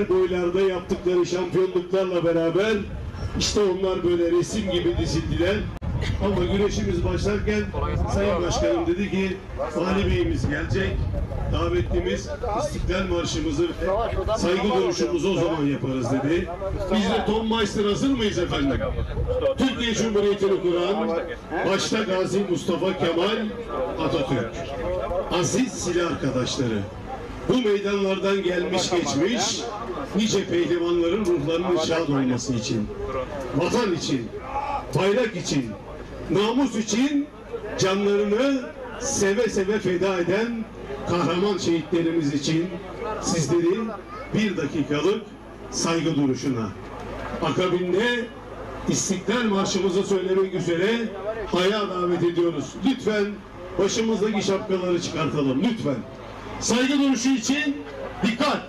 boylarda yaptıkları şampiyonluklarla beraber işte onlar böyle resim gibi dizildiler. Ama güreşimiz başlarken Sayın Başkanım dedi ki Vali Bey'imiz gelecek. Davetlimiz İstiklal Marşımızı ve saygı duruşumuzu o zaman yaparız dedi. Biz de Tom Meister hazır mıyız efendim? Türkiye Cumhuriyeti'ni kuran başta Gazi Mustafa Kemal Atatürk. Aziz silah arkadaşları. Bu meydanlardan gelmiş geçmiş nice pehlivanların ruhlarının şad olması için, vatan için, bayrak için, namus için canlarını seve seve feda eden kahraman şehitlerimiz için sizleri bir dakikalık saygı duruşuna, akabinde İstiklal Marşımızı söylemek üzere ayağa davet ediyoruz. Lütfen başımızdaki şapkaları çıkartalım, lütfen. Saygı duruşu için dikkat!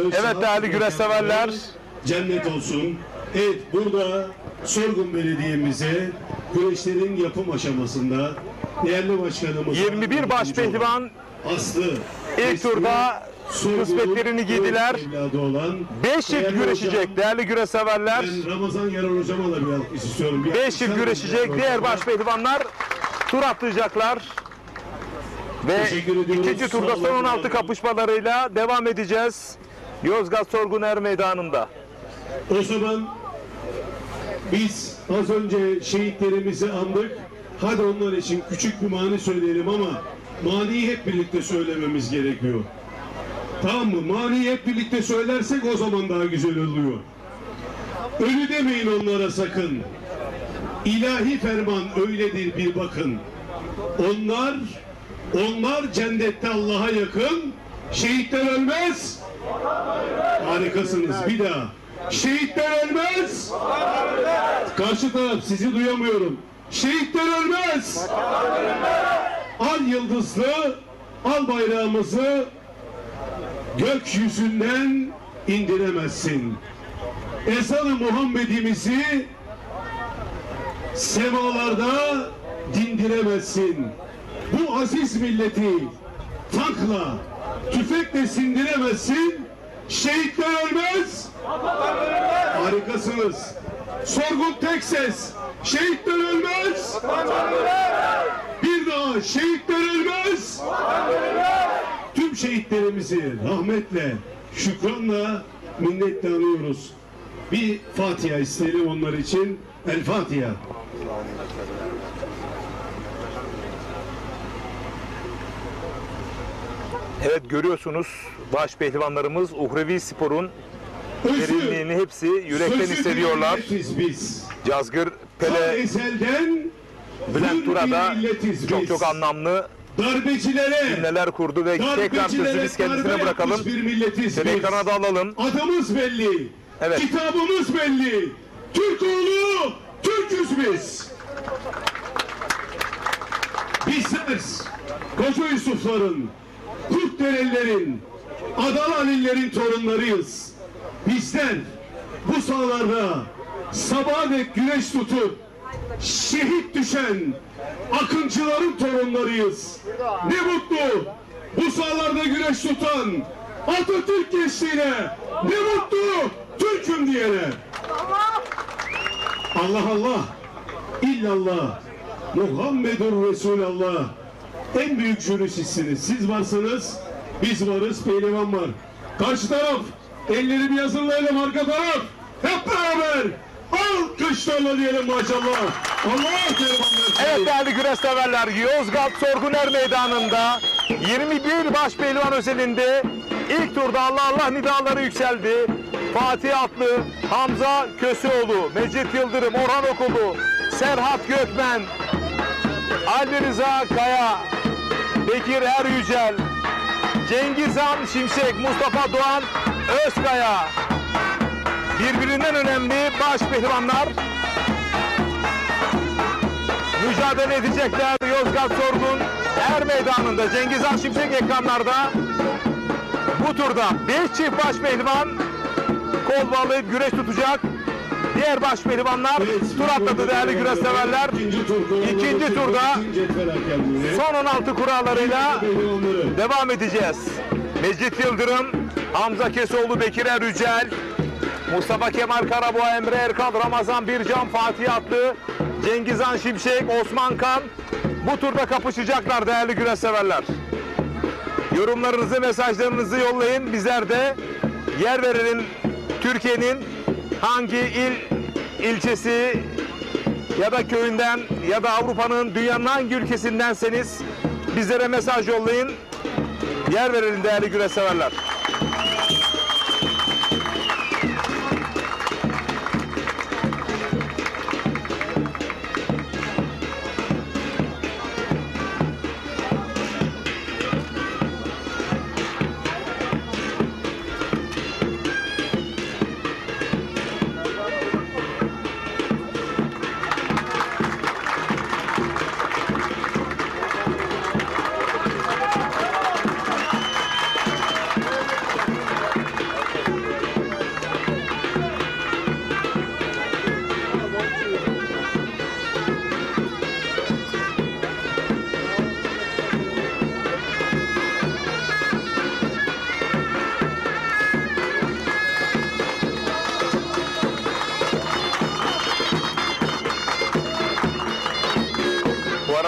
Evet değerli güreş severler, cennet olsun. Evet, burada Sorgun Belediye'mize güreşlerin yapım aşamasında değerli başkanımız 21 başpehlivan Aslı ilk turda kısmetlerini giydiler. 5 çift güreşecek değerli güreş severler. Ben Ramazan Yaran hocama da bir alkış istiyorum. 5 çift güreşecek, diğer başpehlivanlar tur atlayacaklar. Ve ikinci turda son 16 kapışmalarıyla devam edeceğiz. Yozgat Sorgun Er Meydanı'nda. O zaman biz az önce şehitlerimizi andık. Hadi onlar için küçük bir mani söyleyelim ama maniyi hep birlikte söylememiz gerekiyor. Tamam mı? Maniyi hep birlikte söylersek o zaman daha güzel oluyor. Ölü demeyin onlara sakın. İlahi ferman öyledir bir bakın. Onlar cennette Allah'a yakın. Şehitler ölmez. Harikasınız. Bir daha. Şehitler ölmez. Karşı taraf sizi duyamıyorum. Şehitler ölmez. Al yıldızlı, al bayrağımızı gökyüzünden indiremezsin. Ezan-ı Muhammed'imizi semalarda dindiremezsin. Bu aziz milleti tankla, tüfekle sindiremezsin. Şehitler ölmez. Harikasınız. Sorgun tek ses. Şehitler ölmez. Bir daha şehitler ölmez. Tüm şehitlerimizi rahmetle, şükranla, minnetle anıyoruz. Bir Fatiha isteyelim onlar için. El Fatiha. Evet, görüyorsunuz başpehlivanlarımız uhrevi sporun derinliğini hepsi yürekten hissediyorlar. Cazgır Pele, Bülent Tura'da çok anlamlı cümleler kurdu ve tekrar sözü biz kendisine bırakalım. Seni ekrana da alalım. Adımız belli, evet. Kitabımız belli. Türk oğlu, Türk'üz biz. Bizler Koca Yusufların, Kurtderelilerin, Adalı Ali'lerin torunlarıyız. Bizler bu sahalarda sabaha dek güreş tutup şehit düşen akıncıların torunlarıyız. Ne mutlu bu sahalarda güreş tutan Atatürk gençliğine, ne mutlu Türk'üm diyene. Allah Allah, illallah, Muhammedur Resulallah. en büyük jüri sizsiniz. Siz varsınız, biz varız, pehlivan var. Karşı taraf, elleri bir hazırlayalım, arka taraf. Hep beraber alkışlarla diyelim maşallah. Allah pehlivanlar. Evet değerli güreş severler, Yozgat Sorguner Meydanı'nda 21 baş pehlivan özelinde ilk turda Allah Allah nidaları yükseldi. Fatih Atlı, Hamza Köseoğlu, Mecit Yıldırım, Orhan Okulu, Serhat Gökmen, Ali Rıza Kaya, Bekir Eryücel, Cengizhan Şimşek, Mustafa Doğan Özkaya. Birbirinden önemli baş pehlivanlar mücadele edecekler Yozgat Sorgun Er Meydanı'nda. Cengizhan Şimşek ekranlarda. Bu turda 5 çift baş pehlivan kol bağlayıp güreş tutacak. Diğer baş pehlivanlar tur atladı değerli güreş severler. İkinci turda son 16 kurallarıyla devam edeceğiz. Mecit Yıldırım, Hamza Kesoğlu, Bekir Eryücel, Mustafa Kemal Karaboğa, Emre Erkal, Ramazan Bircan, Fatih Atlı, Cengizhan Şimşek, Osman Kan bu turda kapışacaklar değerli güreş severler. Yorumlarınızı, mesajlarınızı yollayın. Bizler de yer verelim. Türkiye'nin hangi ilçesi ya da köyünden ya da Avrupa'nın, dünyanın hangi ülkesindenseniz bizlere mesaj yollayın. Yer verelim değerli güreş severler.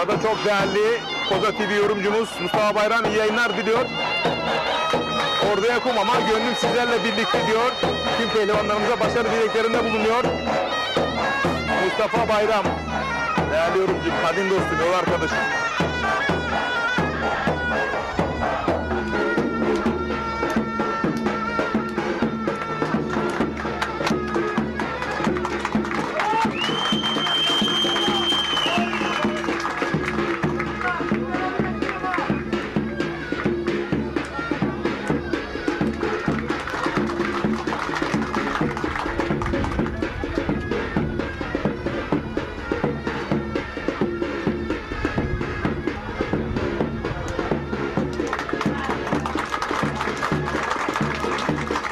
Arada çok değerli Koza TV yorumcumuz Mustafa Bayram iyi yayınlar diliyor. Orduya kum ama gönlüm sizlerle birlikte diyor. Tüm pehlivanlarımıza başarı dileklerinde bulunuyor. Mustafa Bayram, değerli yorumcum, kadim dostum, yol arkadaşım.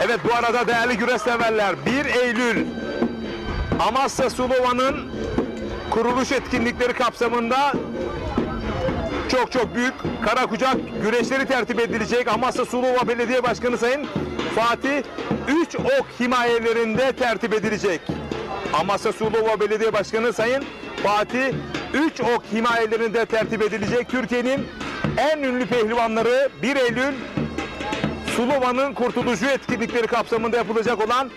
Evet bu arada değerli güreş severler 1 Eylül Amasya Sulova'nın kuruluş etkinlikleri kapsamında çok büyük karakucak güreşleri tertip edilecek. Amasya Sulova Belediye Başkanı Sayın Fatih 3 ok himayelerinde tertip edilecek. Amasya Sulova Belediye Başkanı Sayın Fatih 3 ok himayelerinde tertip edilecek. Türkiye'nin en ünlü pehlivanları 1 Eylül Sulova'nın kurtuluşu etkinlikleri kapsamında yapılacak olan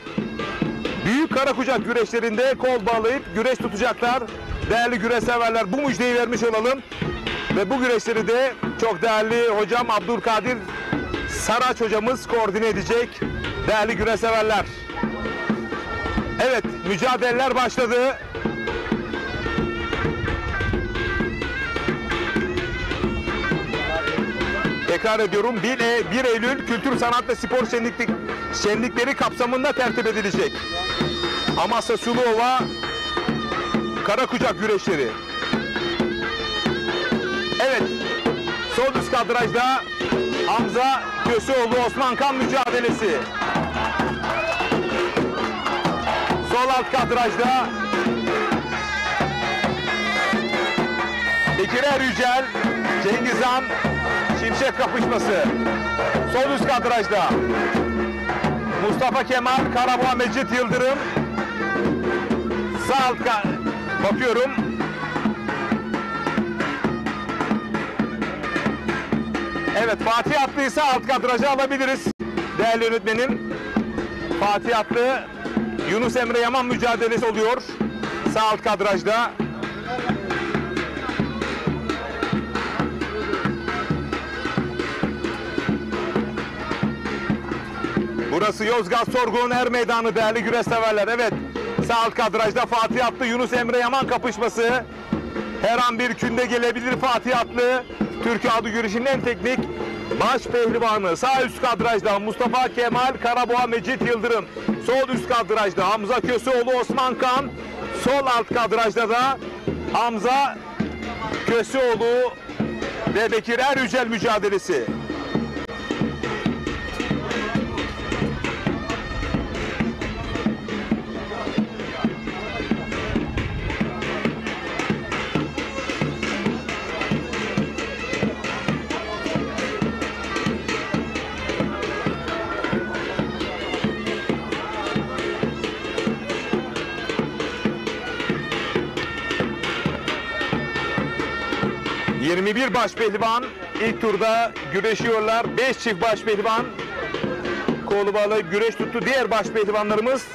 büyük karakucak güreşlerinde kol bağlayıp güreş tutacaklar. Değerli güreş severler, bu müjdeyi vermiş olalım. Ve bu güreşleri de çok değerli hocam Abdülkadir Saraç hocamız koordine edecek. Değerli güreş severler. Evet, mücadeleler başladı. Tekrar ediyorum, 1 Eylül Kültür, Sanat ve Spor Şenlikleri kapsamında tertip edilecek. Amasya Sulova karakucak güreşleri. Evet, sol üst kadrajda Hamza Köseoğlu Osman Kan mücadelesi. Sol alt kadrajda Bekir Eryücel, Cengizhan Şimşek kapışması. Sol üst kadrajda Mustafa Kemal Karaboğa, Mecit Yıldırım. Sağ alt bakıyorum. Evet, Fatih Atlı'ysa alt kadraja alabiliriz. Değerli yönetmenim, Fatih Atlı, Yunus Emre Yaman mücadelesi oluyor. Sağ alt kadrajda. Burası Yozgat Sorgun Er Meydanı değerli güreş severler. Evet, sağ alt kadrajda Fatih Atlı, Yunus Emre Yaman kapışması. Her an bir künde gelebilir Fatih Atlı. Türkiye adı güreşinin en teknik baş pehlivanı. Sağ üst kadrajda Mustafa Kemal Karaboğa Mecit Yıldırım. Sol üst kadrajda Hamza Köseoğlu Osman Kan. Sol alt kadrajda da Hamza Köseoğlu ve Bekir Er Yücel mücadelesi. ...21 baş pehlivan ilk turda güreşiyorlar. 5 çift baş pehlivan kolu bağlı güreş tuttu. Diğer baş pehlivanlarımız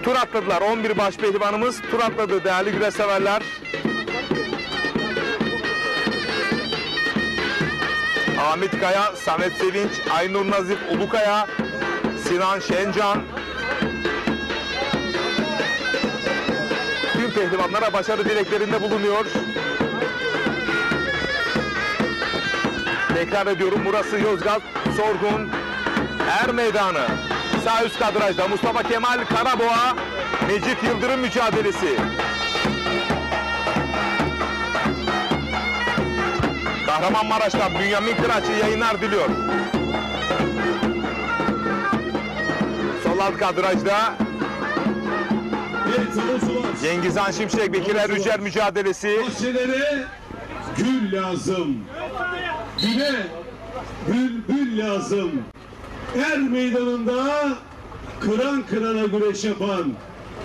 tur atladılar. 11 baş pehlivanımız tur atladı değerli güreş severler. Ahmet Kaya, Samet Sevinç, Aynur Nazif Ulukaya, Sinan Şencan. Tüm pehlivanlara başarı dileklerinde bulunuyor. Tekrar ediyorum, burası Yozgat Sorgun Er Meydanı. Sağ üst kadrajda Mustafa Kemal Karaboğa Mecit Yıldırım mücadelesi. Kahramanmaraş'tan Bünyamin Kıraç'ı yayınlar diliyor. Sol alt kadrajda Cengiz Han Şimşek Bekir Er Yücel mücadelesi. Bahçelere gül lazım. Güne bülbül lazım. Er meydanında kıran kırana güreş yapan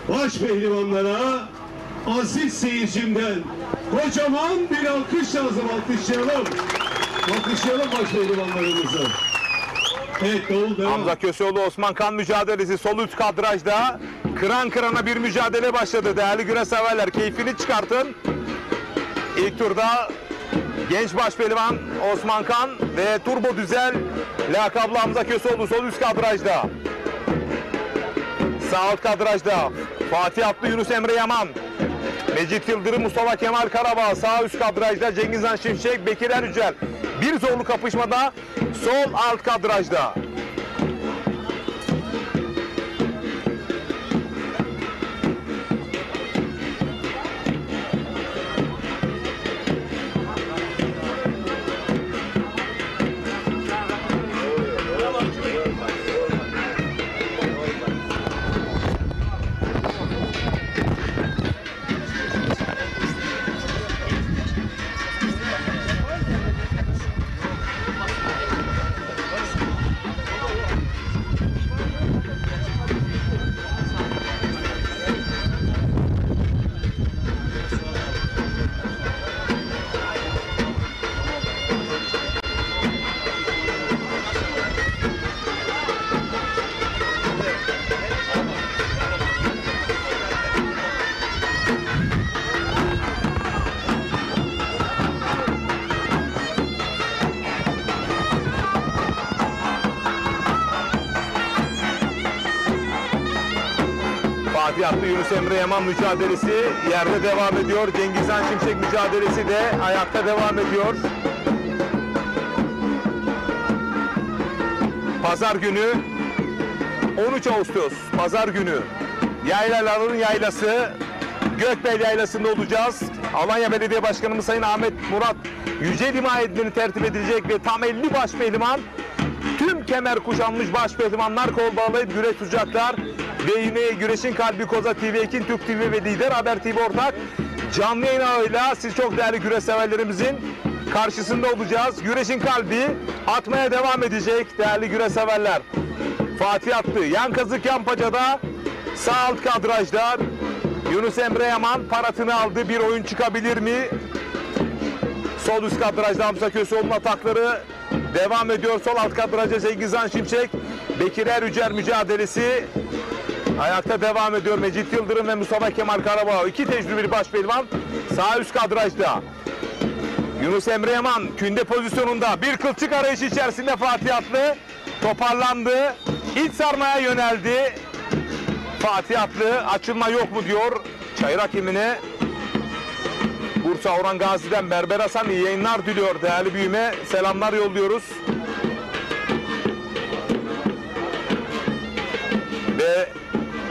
baş pehlivanlara aziz seyircimden kocaman bir alkış lazım. Alkışlayalım. Alkışlayalım baş pehlivanlarımızı. Evet, Doğul devam. Hamza Köseoğlu Osman Kan mücadelesi sol üst kadrajda. Kıran kırana bir mücadele başladı. Değerli güreş severler, keyfini çıkartın. İlk turda genç baş pehlivan Osman Kan ve Turbo Düzel lakaplı Hamza Köseoğlu sol üst kadrajda. Sağ alt kadrajda Fatih Atlı, Yunus Emre Yaman, Mecit Yıldırım, Mustafa Kemal Karabağ. Sağ üst kadrajda Cengiz Han Şimşek, Bekir Er Yücel. Bir zorlu kapışmada sol alt kadrajda. Fatih Atlı, Yunus Emre Yaman mücadelesi yerde devam ediyor. Cengiz Han Şimşek mücadelesi de ayakta devam ediyor. Pazar günü 13 Ağustos Pazar günü Yaylaların Yaylası Gökbel Yaylası'nda olacağız. Alanya Belediye Başkanımız Sayın Ahmet Murat Yücel himayetini tertip edilecek ve tam 50 baş pehlivan, tüm kemer kuşanmış baş pehlivanlar kol bağlayıp güreş tutacaklar. Ve yine Güreşin Kalbi Koza TV, Ekin Türk TV ve Lider Haber TV ortak canlı yayın ağıyla siz çok değerli güreş severlerimizin karşısında olacağız. Güreşin kalbi atmaya devam edecek değerli güreş severler. Fatih Atlı, yan kazık yan pacada, sağ alt kadrajda Yunus Emre Yaman paratını aldı. Bir oyun çıkabilir mi? Sol üst kadrajda Hamza Köseoğlu'nun atakları devam ediyor. Sol alt kadrajda Cengizhan Şimşek, Bekir Erücer mücadelesi ayakta devam ediyor. Mecit Yıldırım ve Mustafa Kemal Karabağ, iki tecrübeli başpehlivan sağ üst kadrajda. Yunus Emre Yaman künde pozisyonunda, bir kılçık arayışı içerisinde Fatih Atlı toparlandı. İç sarmaya yöneldi. Fatih Atlı açılma yok mu diyor çayır hakemine. Bursa Orhan Gazi'den Berber Hasan iyi yayınlar diliyor. Değerli büyüme selamlar yolluyoruz. Ve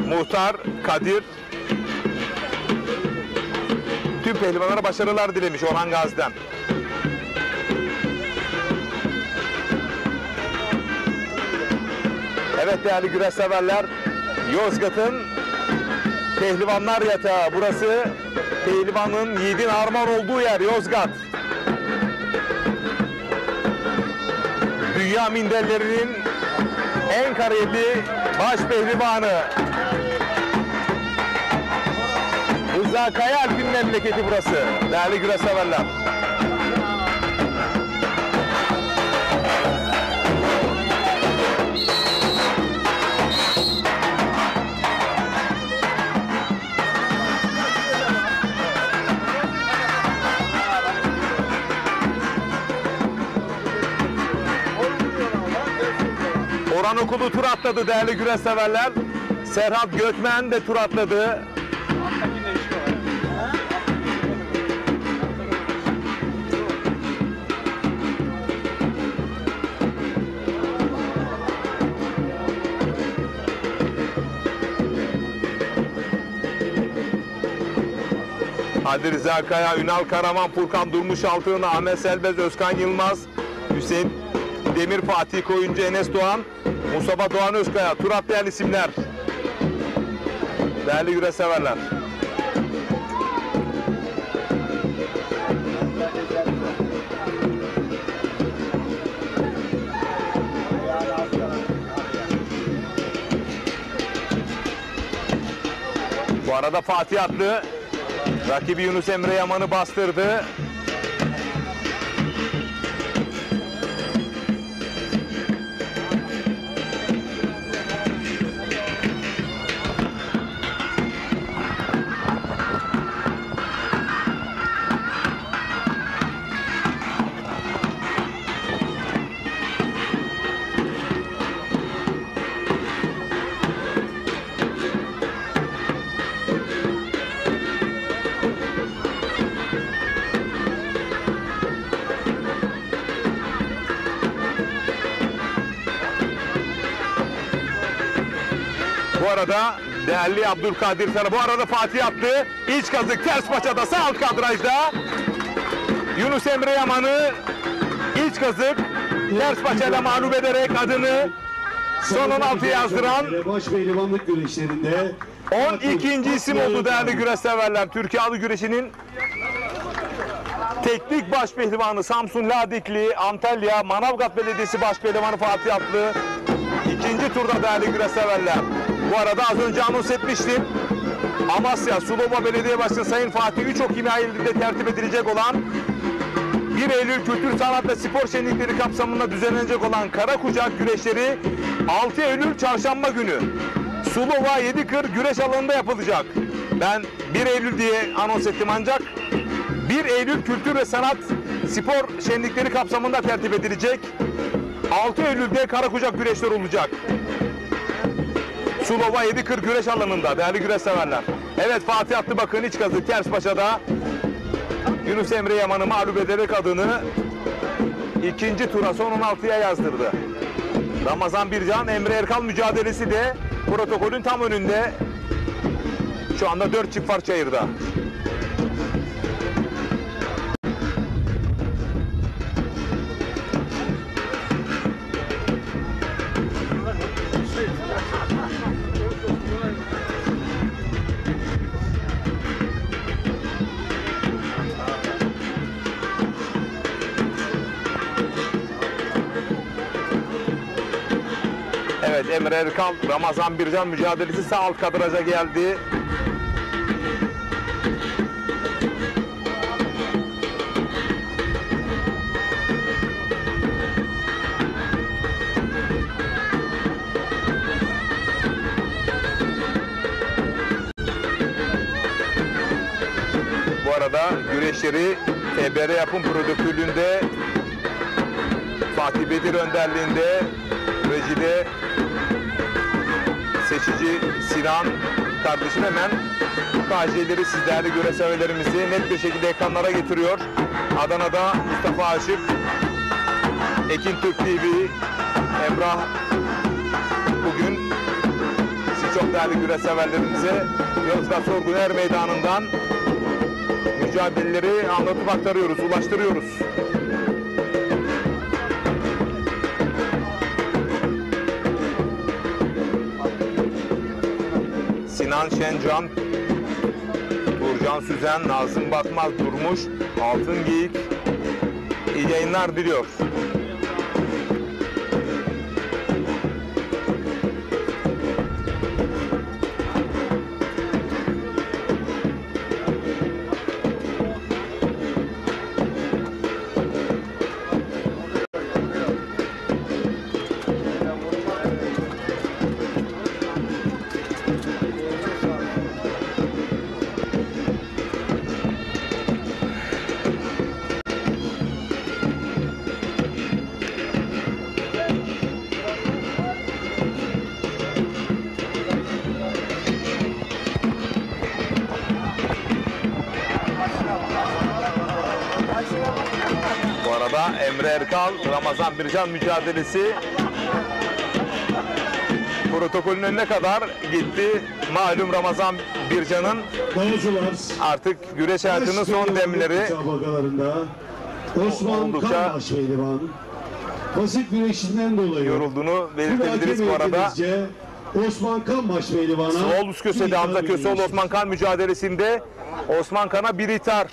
muhtar Kadir tüm pehlivanlara başarılar dilemiş Orhan Gazi'den. Evet değerli güreş severler, Yozgat'ın pehlivanlar yatağı burası. Pehlivanın yiğidin harman olduğu yer Yozgat. Dünya minderlerinin en kariyerli baş pehlivanı Rıza Kayaalp'in memleketi burası. Değerli güreş severler. Orhan Okulu tur atladı değerli güreş severler. Serhat Gökmen de tur atladı. Ali Rıza Kaya, Ünal Karaman, Furkan Durmuş Altın, Ahmet Selbez, Özkan Yılmaz, Hüseyin Demir, Fatih Koyuncu, Enes Doğan, Mustafa Doğan Özkaya tur atlayan isimler. Değerli güreş severler. Bu arada Fatih Atlı rakibi Yunus Emre Yaman'ı bastırdı. Bu arada değerli Abdülkadir Sarı, bu arada Fatih Atlı iç kazık ters paçada sağ alt kadrajda Yunus Emre Yaman'ı iç kazık ters paçayla mağlup ederek adını son 16'ya yazdıran baş pehlivanlık güreşlerinde 12. isim oldu değerli güreş severler. Türkiye Alı Güreşi'nin teknik baş pehlivanı Samsun Ladikli, Antalya Manavgat Belediyesi baş pehlivanı Fatih Atlı ikinci turda değerli güreş severler. Bu arada az önce anons etmiştim. Amasya Sulova Belediye Başkanı Sayın Fatih Üçok himayesinde tertip edilecek olan 1 Eylül Kültür Sanat ve Spor Şenlikleri kapsamında düzenlenecek olan Karakucak güreşleri 6 Eylül Çarşamba günü Sulova Yedikır güreş alanında yapılacak. Ben 1 Eylül diye anons ettim ancak 1 Eylül Kültür ve Sanat Spor Şenlikleri kapsamında tertip edilecek. 6 Eylül'de Karakucak güreşleri olacak. Sulova Yedikır güreş alanında değerli güreş severler. Evet Fatih Atlı bakın iç kazık ters paçada Yunus Emre Yaman'ı mağlup ederek adını ikinci tura son 16'ya yazdırdı. Ramazan Bircan Emre Erkal mücadelesi de protokolün tam önünde. Şu anda 4 çift var çayırda. Evet Emre Erkal, Ramazan Bircan mücadelesi sağ alt kadraja geldi. Başarı TBR Yapım Prodüktörlüğünde, Fatih Bedir önderliğinde, rejide seçici Sinan kardeşim hemen faciaları siz değerli göreseverlerimizi net bir şekilde ekranlara getiriyor. Adana'da Mustafa Aşık, Ekin Türk TV, Emrah bugün siz çok değerli göreseverlerimize Yozgat Sorguner Meydanı'ndan mücadeleleri anlatıp aktarıyoruz, ulaştırıyoruz. Sinan Şencan, Turcan Süzen, Nazım Batmaz, Durmuş, Altın Geyik iyi yayınlar diliyor. Bu arada Emre Erkal, Ramazan Bircan mücadelesi protokolün önüne kadar gitti. Malum Ramazan Bircan'ın artık güreş hayatının son demleri. Osman Oldukça Kanbaş pehlivan basit güreşinden dolayı yorulduğunu belirtebiliriz bu arada. Osman Kanbaş pehlivana Sol üst kösede Hamza Köseoğlu Osman Kan mücadelesinde Osman Kan'a bir ithar.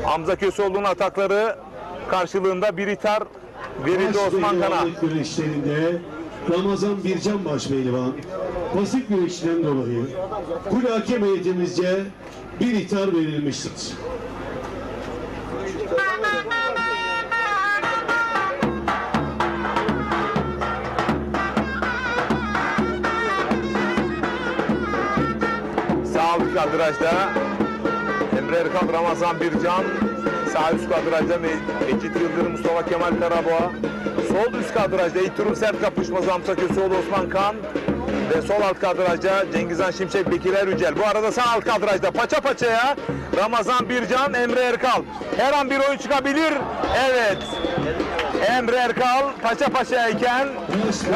Hamza Köseoğlu'nun atakları karşılığında bir ithar verildi Osman Kan'a. Güreşlerinde Ramazan Bircan Başpehlivan basit güreşinden dolayı kule hakem heyetimizce bir ithar verilmiştir. Sağ üst kadrajda Emre Erkal, Ramazan Bircan, sağ üst kadrajda Mecit Yıldırım, Mustafa Kemal Karaboğa, sol üst kadrajda İttur'un sert kapışması Hamza Köseoğlu Osman Kan ve sol alt kadrajda Cengizhan Şimşek, Bekir Erücel. Bu arada sağ alt kadrajda paça paçaya Ramazan Bircan, Emre Erkal. Her an bir oyun çıkabilir. Evet. Emre Erkal paça paçayken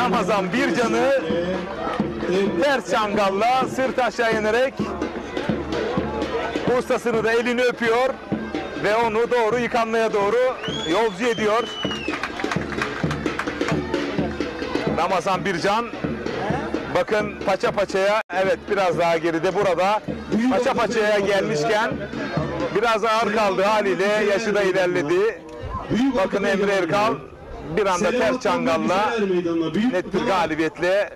Ramazan Bircan'ı ters çangalla sırt aşağı inerek ustasını da elini öpüyor ve onu doğru yıkanmaya doğru yolcu ediyor. Ramazan Bircan, bakın paça paçaya, evet biraz daha geride, burada paça paçaya gelmişken biraz ağır kaldı haliyle, yaşı da ilerledi. Bakın Emre Erkal bir anda ters çangalla net bir galibiyetle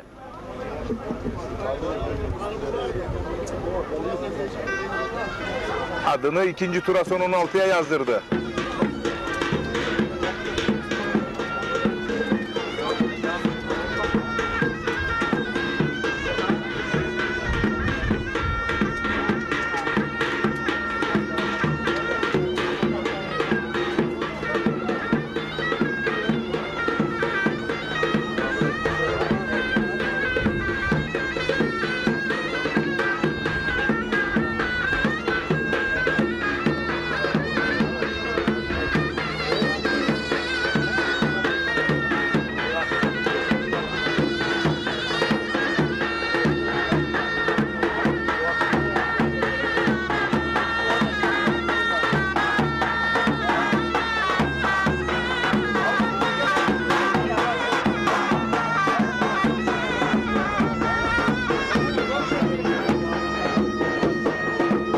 adını ikinci tura son 16'ya yazdırdı.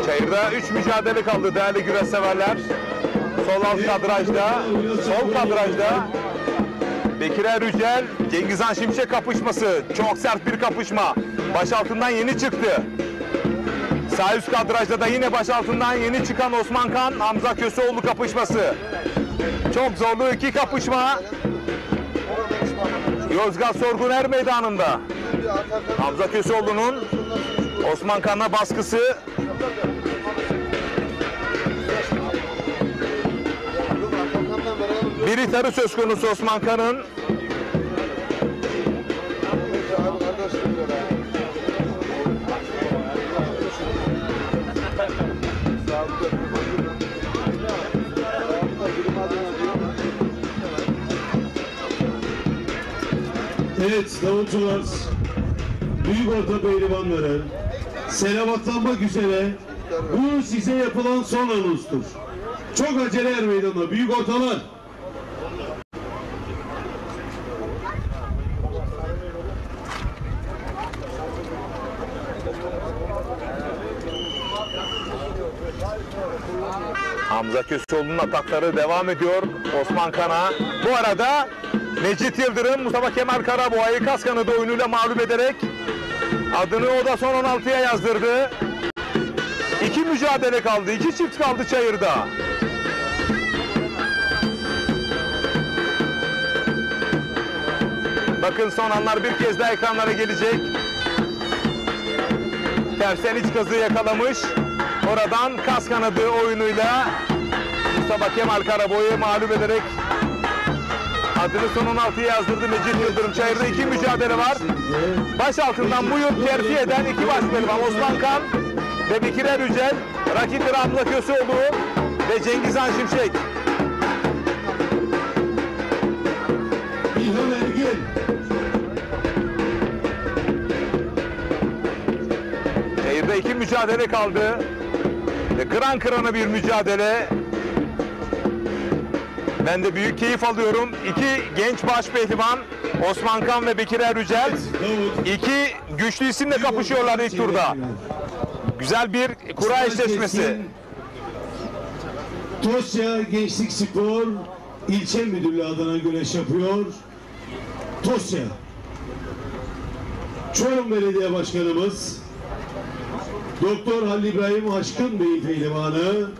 Çayırda 3 mücadele kaldı değerli güreş severler. Sol alt kadrajda, sol kadrajda Bekir Erücel, Cengizhan Şimşek kapışması. Çok sert bir kapışma. Baş altından yeni çıktı. Sağ üst kadrajda da yine baş altından yeni çıkan Osman Kan, Hamza Köseoğlu kapışması. Çok zorlu iki kapışma. Yozgat Sorguner Meydanı'nda. Hamza Köseoğlu'nun Osman Kan'a baskısı. iritarı söz konusu Osman Kan'ın. Evet davulcular, büyük orta pehlivanları selamatlanmak üzere, bu size yapılan son anonstur. Çok acele er meydana büyük ortalar. Hamza Köseoğlu'nun atakları devam ediyor Osman Kan'a. Bu arada Mecit Yıldırım Mustafa Kemal Karaboğa'yı kas kanadı oyunuyla mağlup ederek adını o da son 16'ya yazdırdı. 2 mücadele kaldı, 2 çift kaldı çayırda. Bakın son anlar bir kez daha ekranlara gelecek. Tersten iç gazı yakalamış. Oradan kas kanadı oyunuyla Mustafa Kemal Karaboğa'yı mağlup ederek adını son 16'ya yazdırdı Mecit Yıldırım. Çayırda 2 mücadele var. Baş altından bu yıl terfi eden 2 baş pehlivan Osman Kan ve Bekir Erücel, rakipleri Hamza Köseoğlu ve Cengizhan Şimşek. İlhan Ergin. Çayırda 2 mücadele kaldı. Ve kıran kırana bir mücadele. Ben de büyük keyif alıyorum. 2 genç baş pehlivan Osman Kan ve Bekir Erücel. 2 güçlü isimle kapışıyorlar ilk turda. Güzel bir kura eşleşmesi. Tosya Gençlik Spor İlçe Müdürlüğü adına güreş yapıyor. Tosya. Çorum Belediye Başkanımız Doktor Halil İbrahim Aşkın Bey pehlivanı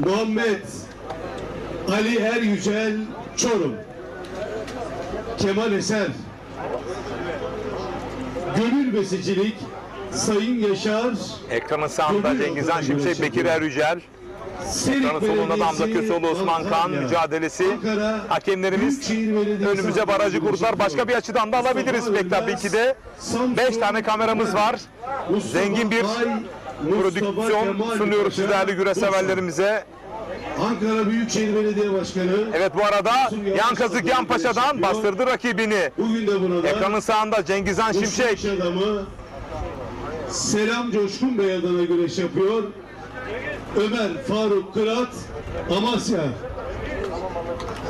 Muhammed Ali Eryücel Çorum. Kemal Eser. Gönül Besicilik Sayın Yaşar. Ekranın sağında Cengizhan Şimşek, Bekir Erücel. Ekranın solunda da Hamza Köseoğlu, Osman Kan mücadelesi. Hakemlerimiz önümüze barajı kurdular. Başka bir açıdan da alabiliriz pek tabii ki de. 5 tane kameramız var. Zengin bir prodüksiyon sunuyoruz sizlerle güreş severlerimize. Ankara Büyükşehir Belediye Başkanı. Evet, bu arada Yan Kazık Yan Paşa'dan bastırdı rakibini. Bugün de burada. Ekranın sağında Cengizhan Şimşek. Adamı Selam Coşkun Bey adına güreş yapıyor. Ömer Faruk Kırat Amasya.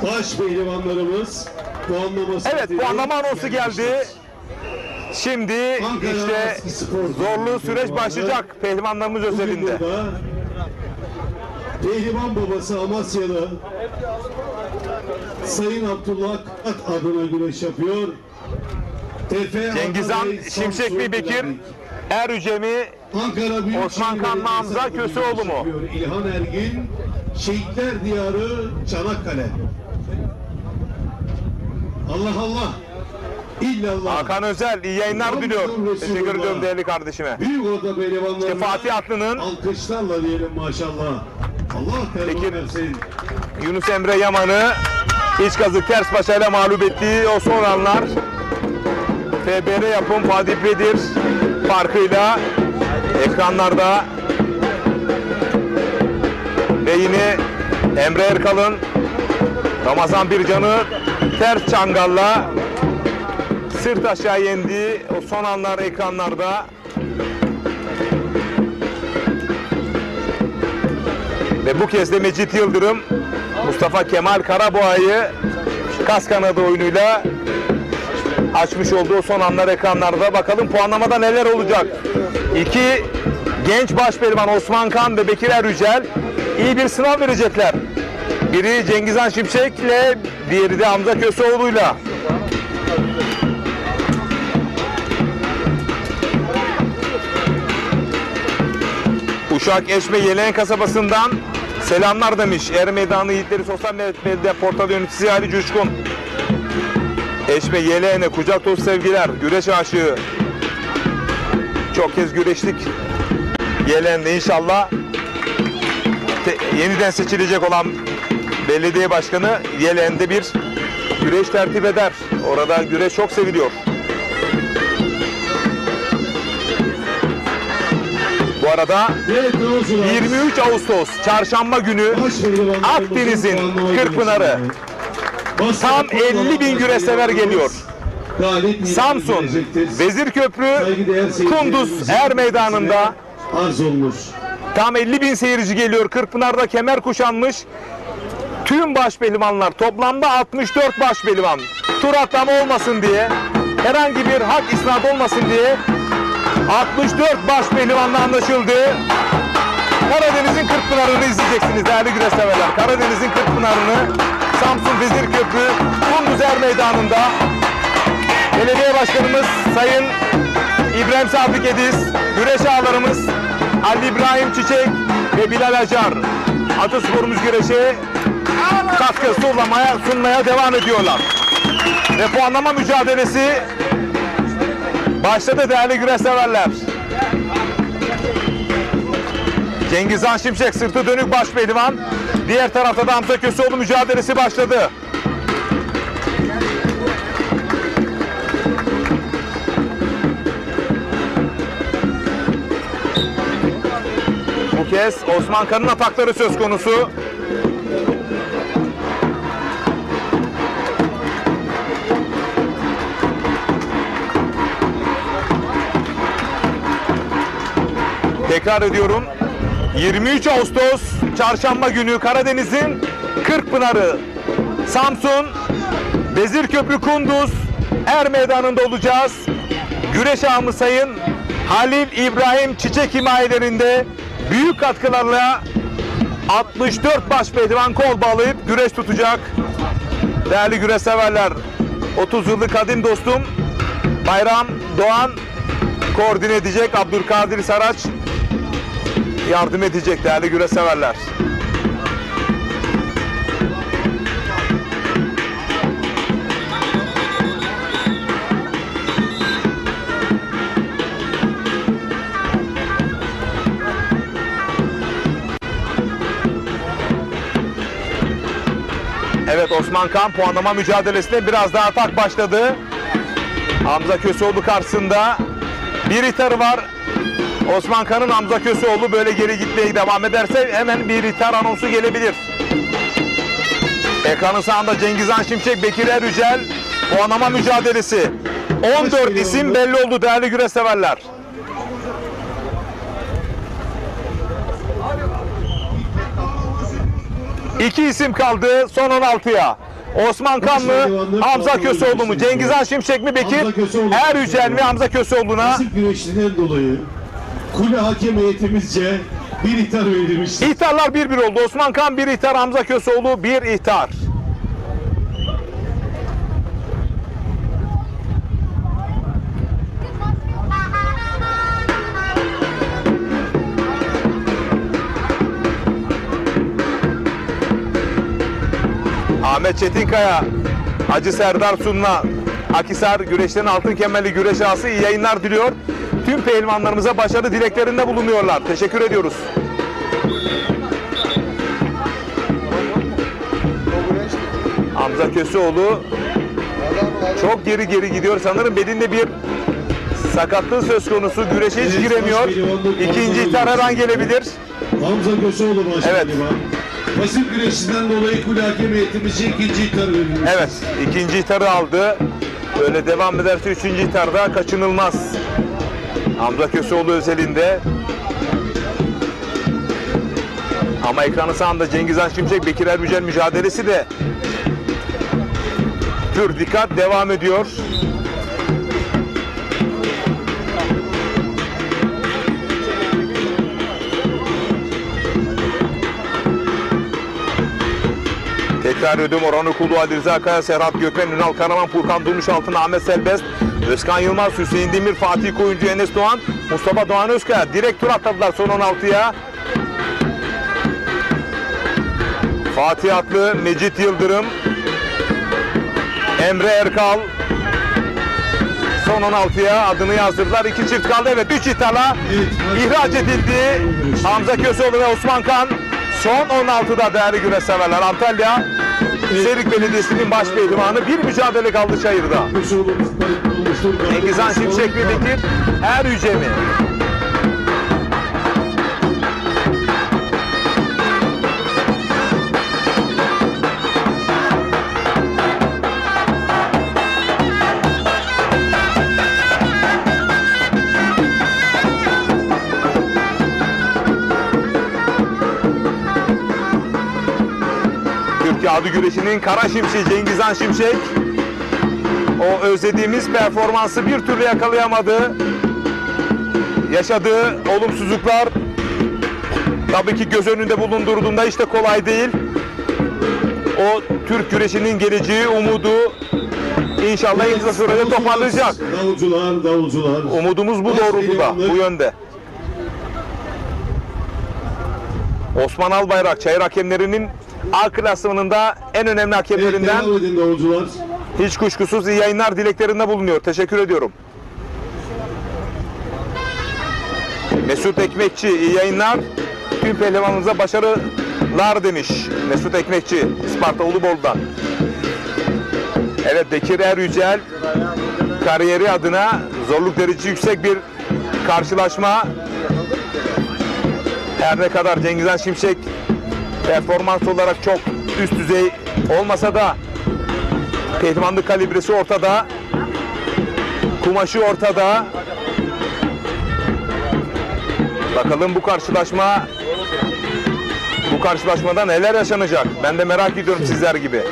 Baş pehlivanlarımız puanlaması. Evet, puanlama anonsu geldi. Şimdi işte zorlu süreç başlayacak pehlivanlarımız özelinde. Pehlivan babası Amasyalı Sayın Abdullah Kırat adına güreş yapıyor. Cengizhan Şimşek mi, Bekir Erüce mi, Osman Kan mı, Hamza Köseoğlu mu? İlhan Ergin, Şehitler Diyarı Çanakkale. Allah Allah. İllallah. Hakan Özel iyi yayınlar diliyor. Teşekkür ediyorum değerli kardeşime. Büyük orta pehlivanlarına İşte Fatih Atlı'nın alkışlarla diyelim maşallah. Allah Bekir versin. Yunus Emre Yaman'ı İç Kazık Ters Paşa'yla mağlup ettiği o son anlar. FBR yapım Fatih Bedir farkıyla ekranlarda ve yine Emre Erkal'ın Ramazan Bircan'ı ters çangalla sırt aşağı yendiği o son anlar ekranlarda. Ve bu kez de Mecit Yıldırım Mustafa Kemal Karaboğa'yı kas kanadı oyunuyla açmış olduğu son anlar ekranlarda. Bakalım puanlamada neler olacak. 2 genç baş pehlivan Osman Kan ve Bekir Erücel iyi bir sınav verecekler. Biri Cengizhan Şimşek'le, diğeri de Hamza Köseoğlu'yla. Uşak Eşme Yeleğen kasabasından selamlar demiş. Er Meydanı Yiğitleri Sosyal Medya Portalı Yöneticisi Ali Coşkun. Eşme Yeleğen'e kucak dolusu sevgiler. Güreş aşığı. Çok kez güreştik. Yeleğen'de inşallah yeniden seçilecek olan Belediye Başkanı Yelen'de bir güreş tertip eder. Orada güreş çok seviliyor. Bu arada 23 Ağustos Çarşamba günü Akdeniz'in Kırkpınarı tam 50.000 güreşsever geliyor. Samsun, Vezirköprü, Kunduz Er Meydanı'nda tam 50.000 seyirci geliyor. Kırkpınar'da kemer kuşanmış tüm başpehlivanlar, toplamda 64 başpehlivan, tur atlama olmasın diye, herhangi bir hak isnat olmasın diye 64 başpehlivanla anlaşıldı. Karadeniz'in Kırkpınarı'nı izleyeceksiniz değerli güreşseverler. Karadeniz'in Kırkpınarı'nı Samsun Vezirköprü Kunduz Er Meydanı'nda Belediye Başkanımız Sayın İbrahim Sabri Ediz, güreş ağalarımız Ali İbrahim Çiçek ve Bilal Acar Atasporumuz güreşe katkı sunmaya devam ediyorlar. Ve puanlama mücadelesi başladı değerli güreşseverler. Cengizhan Şimşek sırtı dönük başpehlivan. Diğer tarafta da Hamza Köseoğlu mücadelesi başladı. Bu kez Osman Kan'ın atakları söz konusu. Tekrar ediyorum. 23 Ağustos Çarşamba günü Karadeniz'in Kırkpınarı, Samsun, Vezirköprü Kunduz Er Meydanı'nda olacağız. Güreş ağamız Sayın Halil İbrahim Çiçek himayelerinde büyük katkılarla 64 başpehlivan kol bağlayıp güreş tutacak. Değerli güreşseverler, 30 yıllık kadim dostum Bayram Doğan koordine edecek, Abdülkadir Saraç yardım edecek değerli güreşseverler. Evet, Osman Kan puanlama mücadelesine biraz daha atak başladı. Hamza Köseoğlu karşısında bir iter var. Osman Kan'ın Hamza Köseoğlu böyle geri gitmeye devam ederse hemen bir iter anonsu gelebilir. Ekranın sağında Cengizhan Şimşek, Bekir Erücel puanlama mücadelesi. 14 isim belli oldu değerli güreşseverler. İki isim kaldı son 16'ya. Osman Kan mı, Hamza Köseoğlu mu? Cengizhan Şimşek mi, Bekir Erücel mi Hamza Köseoğlu'na? Nasip güreşinden dolayı kule hakem heyetimizce bir ihtar verilmiştir. İhtarlar 1-1 oldu. Osman Kan 1 ihtar, Hamza Köseoğlu 1 ihtar. Ahmet Çetinkaya, Hacı Serdar Sunna, Akhisar güreşlerin altın kemerli güreş ağası iyi yayınlar diliyor. Tüm pehlivanlarımıza başarı dileklerinde bulunuyorlar. Teşekkür ediyoruz. Hamza Köseoğlu çok geri gidiyor. Sanırım belinde bir sakatlığı söz konusu. Güreşe hiç giremiyor. İkinci ihtar her an gelebilir. Hamza Köseoğlu başlıyor. Evet. Basit güreşinden dolayı kule hakem heyetimizce ikinci ihtar verilmiştir. Evet, ikinci ihtarı aldı. Böyle devam ederse üçüncü ihtarda kaçınılmaz. Hamza Köseoğlu özelinde. Ama ekranı sağında Cengizhan Şimşek, Bekir Erücel mücadelesi de pür dikkat devam ediyor. Tekrar ediyorum. Orhan Okulu, Ali Rıza Kaya, Serhat Gökmen, Ünal Karaman, Furkan Durmuşaltın, Ahmet Selbest, Özkan Yılmaz, Hüseyin Demir, Fatih Koyuncu, Enes Doğan, Mustafa Doğan Özkaya direkt tur atladılar son 16'ya. Fatih Atlı, Mecit Yıldırım, Emre Erkal son 16'ya adını yazdırdılar. 2 çift kaldı. Evet, 3 ihtarla ihraç edildi. Hamza Köseoğlu ve Osman Kan Son 16'da değerli güreş severler. Antalya Serik Belediyesi'nin baş pehlivanı bir mücadele kaldı çayırda. Cengizhan Şimşek mi Bekir? Er Yüce mi? Türkiye adı güreşinin kara şimşeği Cengizhan Şimşek o özlediğimiz performansı bir türlü yakalayamadı. Yaşadığı olumsuzluklar tabii ki göz önünde bulundurduğunda işte kolay değil. O Türk güreşinin geleceği, umudu inşallah en kısa sürede toparlayacak. Davulcular. Umudumuz bu doğrultuda, bu yönde. Osman Albayrak çayır hakemlerinin A klasmanında en önemli hakemlerinden. Devam edin davulcular. Hiç kuşkusuz iyi yayınlar dileklerinde bulunuyor. Teşekkür ediyorum. Mesut Ekmekçi iyi yayınlar. Tüm pehlivanımıza başarılar demiş. Mesut Ekmekçi Isparta Ulubol'dan. Evet, Bekir Er Yücel kariyeri adına zorluk derecesi yüksek bir karşılaşma. Her ne kadar Cengizhan Şimşek performans olarak çok üst düzey olmasa da pehlivanlık kalibresi ortada. Kumaşı ortada. Bakalım bu karşılaşmada neler yaşanacak? Ben de merak ediyorum sizler gibi.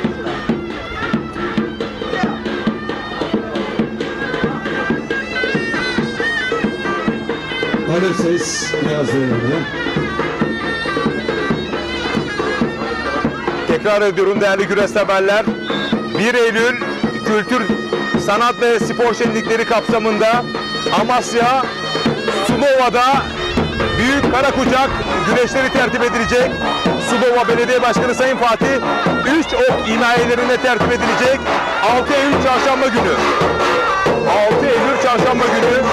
Alev ses biraz önemli. Tekrar ediyorum değerli güreş severler. 1 Eylül Kültür, Sanat ve Spor Şenlikleri kapsamında Amasya Sulova'da Büyük Karakucak güreşleri tertip edilecek. Sulova Belediye Başkanı Sayın Fatih 3 ok himayelerine tertip edilecek. 6 Eylül Çarşamba günü. 6 Eylül Çarşamba günü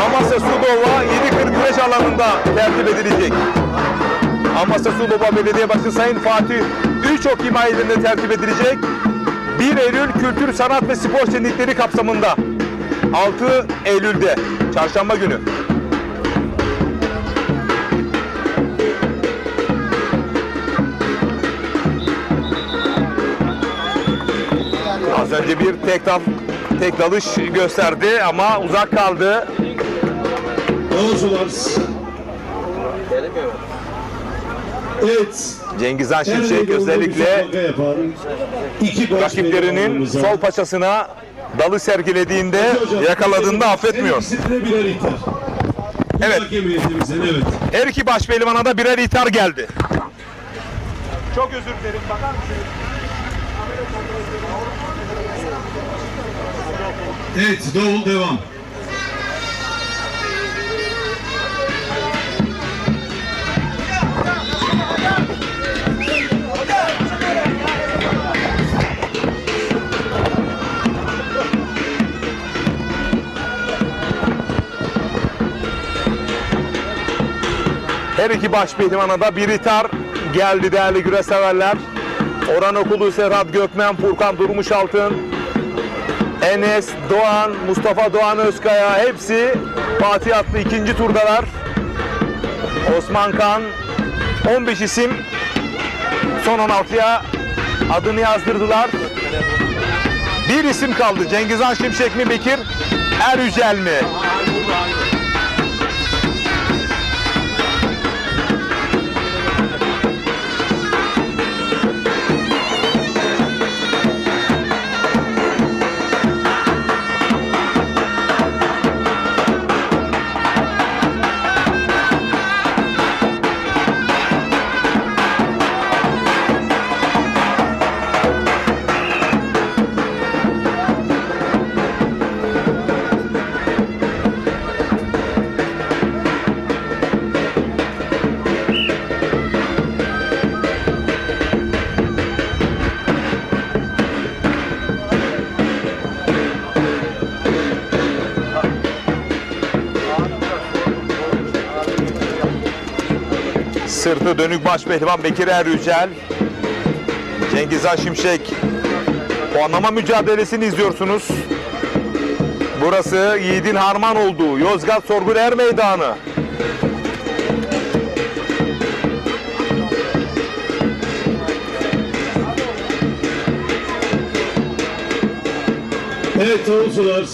Amasya Sulova 7.40 güreş alanında tertip edilecek. Amasya Sulova Belediye Başkanı Sayın Fatih 3 ok himayelerine tertip edilecek. 1 Eylül Kültür, Sanat ve Spor Şenlikleri kapsamında 6 Eylül'de Çarşamba günü. Az önce bir tek dalış gösterdi ama uzak kaldı. Davulcular. Evet. Cengizhan Şimşek özellikle rakiplerinin sol paçasına dalı sergilediğinde, yakaladığında affetmiyor. Evet. Her iki baş pehlivana da birer ithar geldi. Çok özür dilerim. Bakar mısınız? Evet, davul devam. Her iki baş pehlivana da bir ithar geldi değerli güreş severler. Orhan Okulu, Serhat Gökmen, Furkan Durmuşaltın, Enes Doğan, Mustafa Doğan Özkaya hepsi Fatih atlı ikinci turdalar. Osman Kan 15 isim son 16'ya adını yazdırdılar. Bir isim kaldı. Cengizhan Şimşek mi Bekir Er Yücel mi? Sırtı dönük baş pehlivan Bekir Eryücel, Cengizhan Şimşek puanlama mücadelesini izliyorsunuz. Burası yiğidin harman olduğu Yozgat Sorgun Er Meydanı. Evet tavukçular.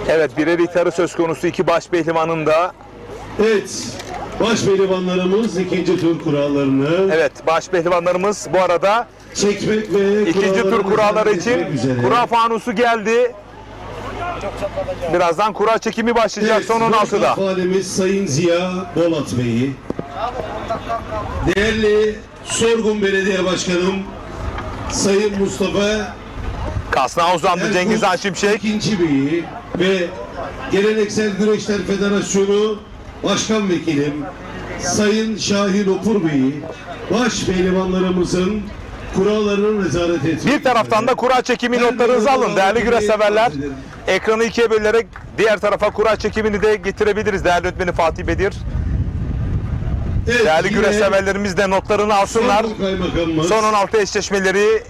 Evet, birer itiharı söz konusu iki baş pehlivanın da. Evet, baş pehlivanlarımız ikinci tur kurallarını Evet, baş pehlivanlarımız bu arada çekmek ve ikinci tur kuralları için kura fanusu geldi. Birazdan kura çekimi başlayacak son 16'da. Valimiz Sayın Ziya Bolat Bey'i, değerli Sorgun Belediye Başkanım Sayın Mustafa Kasnağa uzandı Erkut Cengizhan Şimşek. İkinci Bey'i ve Geleneksel Güreşler Federasyonu Başkan Vekilim Sayın Şahin Opur Bey'i, baş pehlivanlarımızın kurallarını nezaret etmek. Bir taraftan da kura çekimi notlarınızı alın değerli güreşseverler. Ekranı ikiye bölerek diğer tarafa kura çekimini de getirebiliriz değerli öğretmeni Fatih Bedir. Evet, Değerli yine güreşseverlerimiz de notlarını alsınlar. Sorgun Kaymakamımız Son 16 eşleşmeleri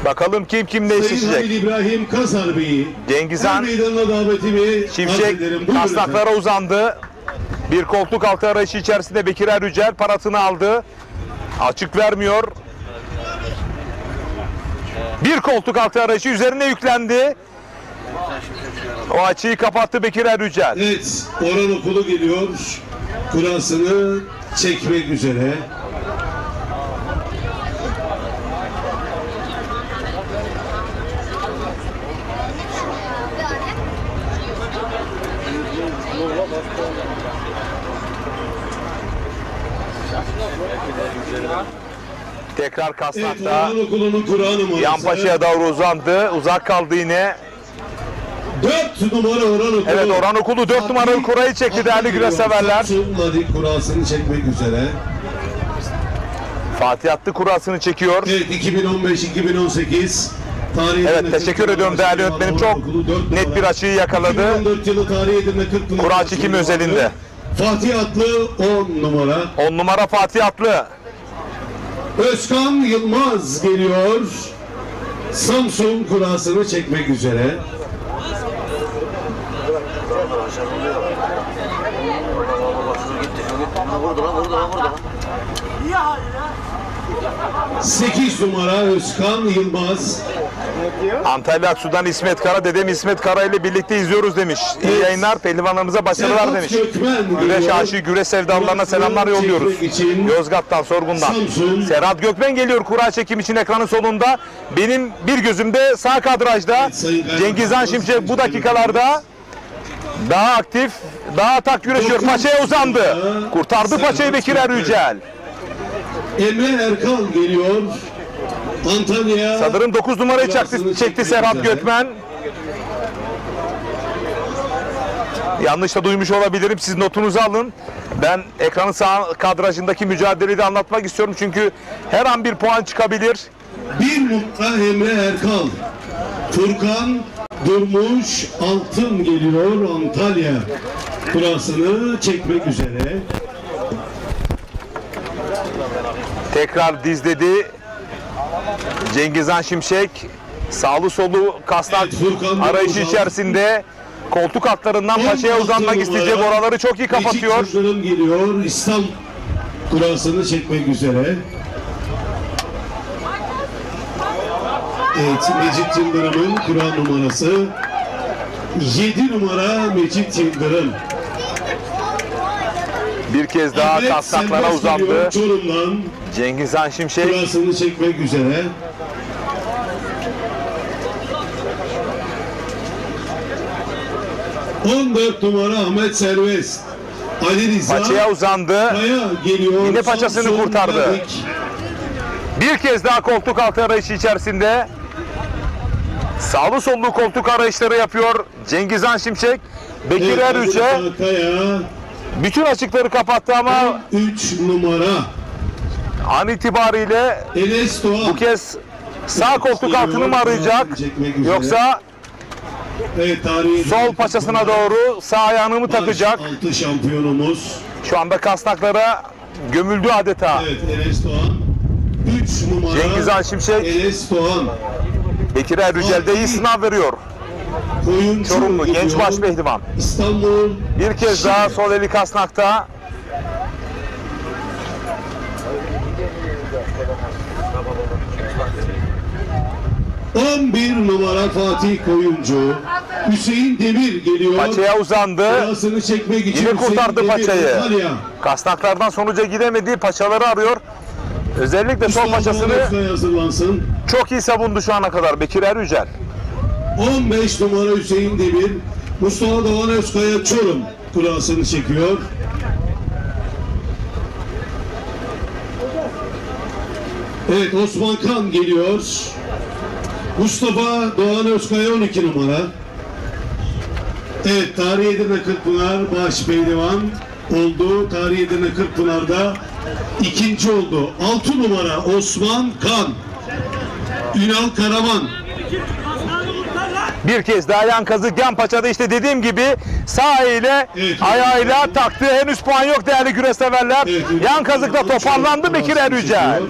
bakalım kim kimle Sayın eşleşecek. Halil İbrahim Kazar Bey'i Cengizhan meydanına davetimi arz Şimşek ederim. Buyurun kasnaklara efendim. uzandı. Bir koltuk altı arayışı içerisinde Bekir Eryücel parasını aldı. Açık vermiyor. Bir koltuk altı arayışı üzerine yüklendi. O açıyı kapattı Bekir Eryücel. Evet, Orhan Okulu geliyor. Kurasını çekmek üzere. Tekrar Evet, kasnakta Orhan Okulu'nun kura numarası. Yanpaşa'ya doğru uzandı. Uzak kaldı yine. 4 numara Orhan Okulu. Evet, Orhan Okulu 4 numaralı kurayı çekti değerli güreşseverler. Ladik kurasını çekmek üzere. Fatih attı kurasını çekiyor. Evet, 2015-2018 tarihi. Evet, teşekkür ediyorum değerli öğretmenim. Çok net bir açıyı yakaladı. 2014 yılı tarihi Edirne 40 numara. Kura çekimi özelinde. Fatih Atlı 10 numara. 10 numara Fatih Atlı. Özkan Yılmaz geliyor. Samsun kurasını çekmek üzere. Vurdu. 8 numara Özkan Yılmaz. Antalya Aksu'dan İsmet Kara, dedem İsmet Kara ile birlikte izliyoruz demiş. İyi Evet. yayınlar, pehlivanlarımıza başarılar Serhat demiş. Gökmen Güreş geliyor. aşığı, güreş sevdalılarına selamlar yolluyoruz. Çekmek için Yozgat'tan, Sorgun'dan. Samsun. Serhat Gökmen geliyor kura çekim için ekranın solunda. Benim bir gözümde sağ kadrajda. Evet, Sayın Kaymakam. Cengizhan Şimşek bu dakikalarda daha aktif, daha atak güreşiyor. Paçaya uzandı. Kurtardı paçayı Bekir Eryücel. Emre Erkal geliyor. Antalya. Sanırım 9 numarayı çekti Serhat Gökmen. Yanlış da duymuş olabilirim. Siz notunuzu alın. Ben ekranın sağ kadrajındaki mücadeleyi de anlatmak istiyorum. Çünkü her an bir puan çıkabilir. 1 numara Emre Erkal. Furkan Durmuş Altın geliyor Antalya. Kurasını çekmek üzere. Tekrar dizledi. Cengizhan Şimşek. Sağlı solu kasnak Evet, Furkan arayışı Durmuşal. içerisinde koltuk altlarından paçaya uzanmak isteyecek. Oraları çok iyi kapatıyor. Mecit Yıldırım geliyor. İslam kurasını çekmek üzere. Evet, Mecit Yıldırım'ın kura numarası 7 numara Mecit Yıldırım. Bir kez daha Ahmet kasnaklara Serbest uzandı. geliyor Çorum'dan Cengiz Han Şimşek. kurasını çekmek üzere. ...14 numara Ahmet Serbest. Ali Rıza Paçaya uzandı. Kaya geliyor. Yine paçasını Samsun kurtardı. Melik. Bir kez daha koltuk altı arayışı içerisinde. Sağlı sollu koltuk arayışları yapıyor Cengiz Han Şimşek. Bekir Evet, Erüce Ali Rıza Kaya bütün açıkları kapattı ama 3 numara an itibariyle Enes Doğan. bu kez sağ koltuk altını mı arayacak yoksa Evet, tarihi sol paçasına doğru sağ ayağını mı takacak? 6 şampiyonumuz. Şu anda kasnaklara gömüldü adeta. Evet, Enes Doğan. 3 numara Cengiz Han Şimşek. Enes Doğan. Bekir Erücel'de iyi sınav veriyor. Koyuncu Çorumlu geliyor. genç baş pehlivan. İstanbul. Bir kez daha sol eli kasnakta. ...11 numara Fatih Koyuncu. Hüseyin Demir geliyor. Paçaya uzandı. Kurasını çekmek için Yine kurtardı Hüseyin Demir, paçayı. Antalya. Kasnaklardan sonuca gidemedi. Paçaları arıyor. Özellikle sol paçasını Mustafa hazırlansın. çok iyi savundu şu ana kadar Bekir Erücel. 15 numara Hüseyin Demir. Mustafa Doğan Özkaya Çorum kurasını çekiyor. Evet, Osman Kan geliyor. Mustafa Doğan Özkaya 12 numara. Evet, Tarihi Edirne Kırkpınar baş pehlivan oldu. Tarihi Edirne Kırkpınar'da ikinci oldu. 6 numara Osman Kan. Ünal Karaman. Bir kez daha yan kazık yan paçada işte dediğim gibi sağ ile Evet. ayağıyla taktı. Henüz puan yok değerli güreşseverler. Evet, Yan kazıkla toparlandı Bekir Erücel.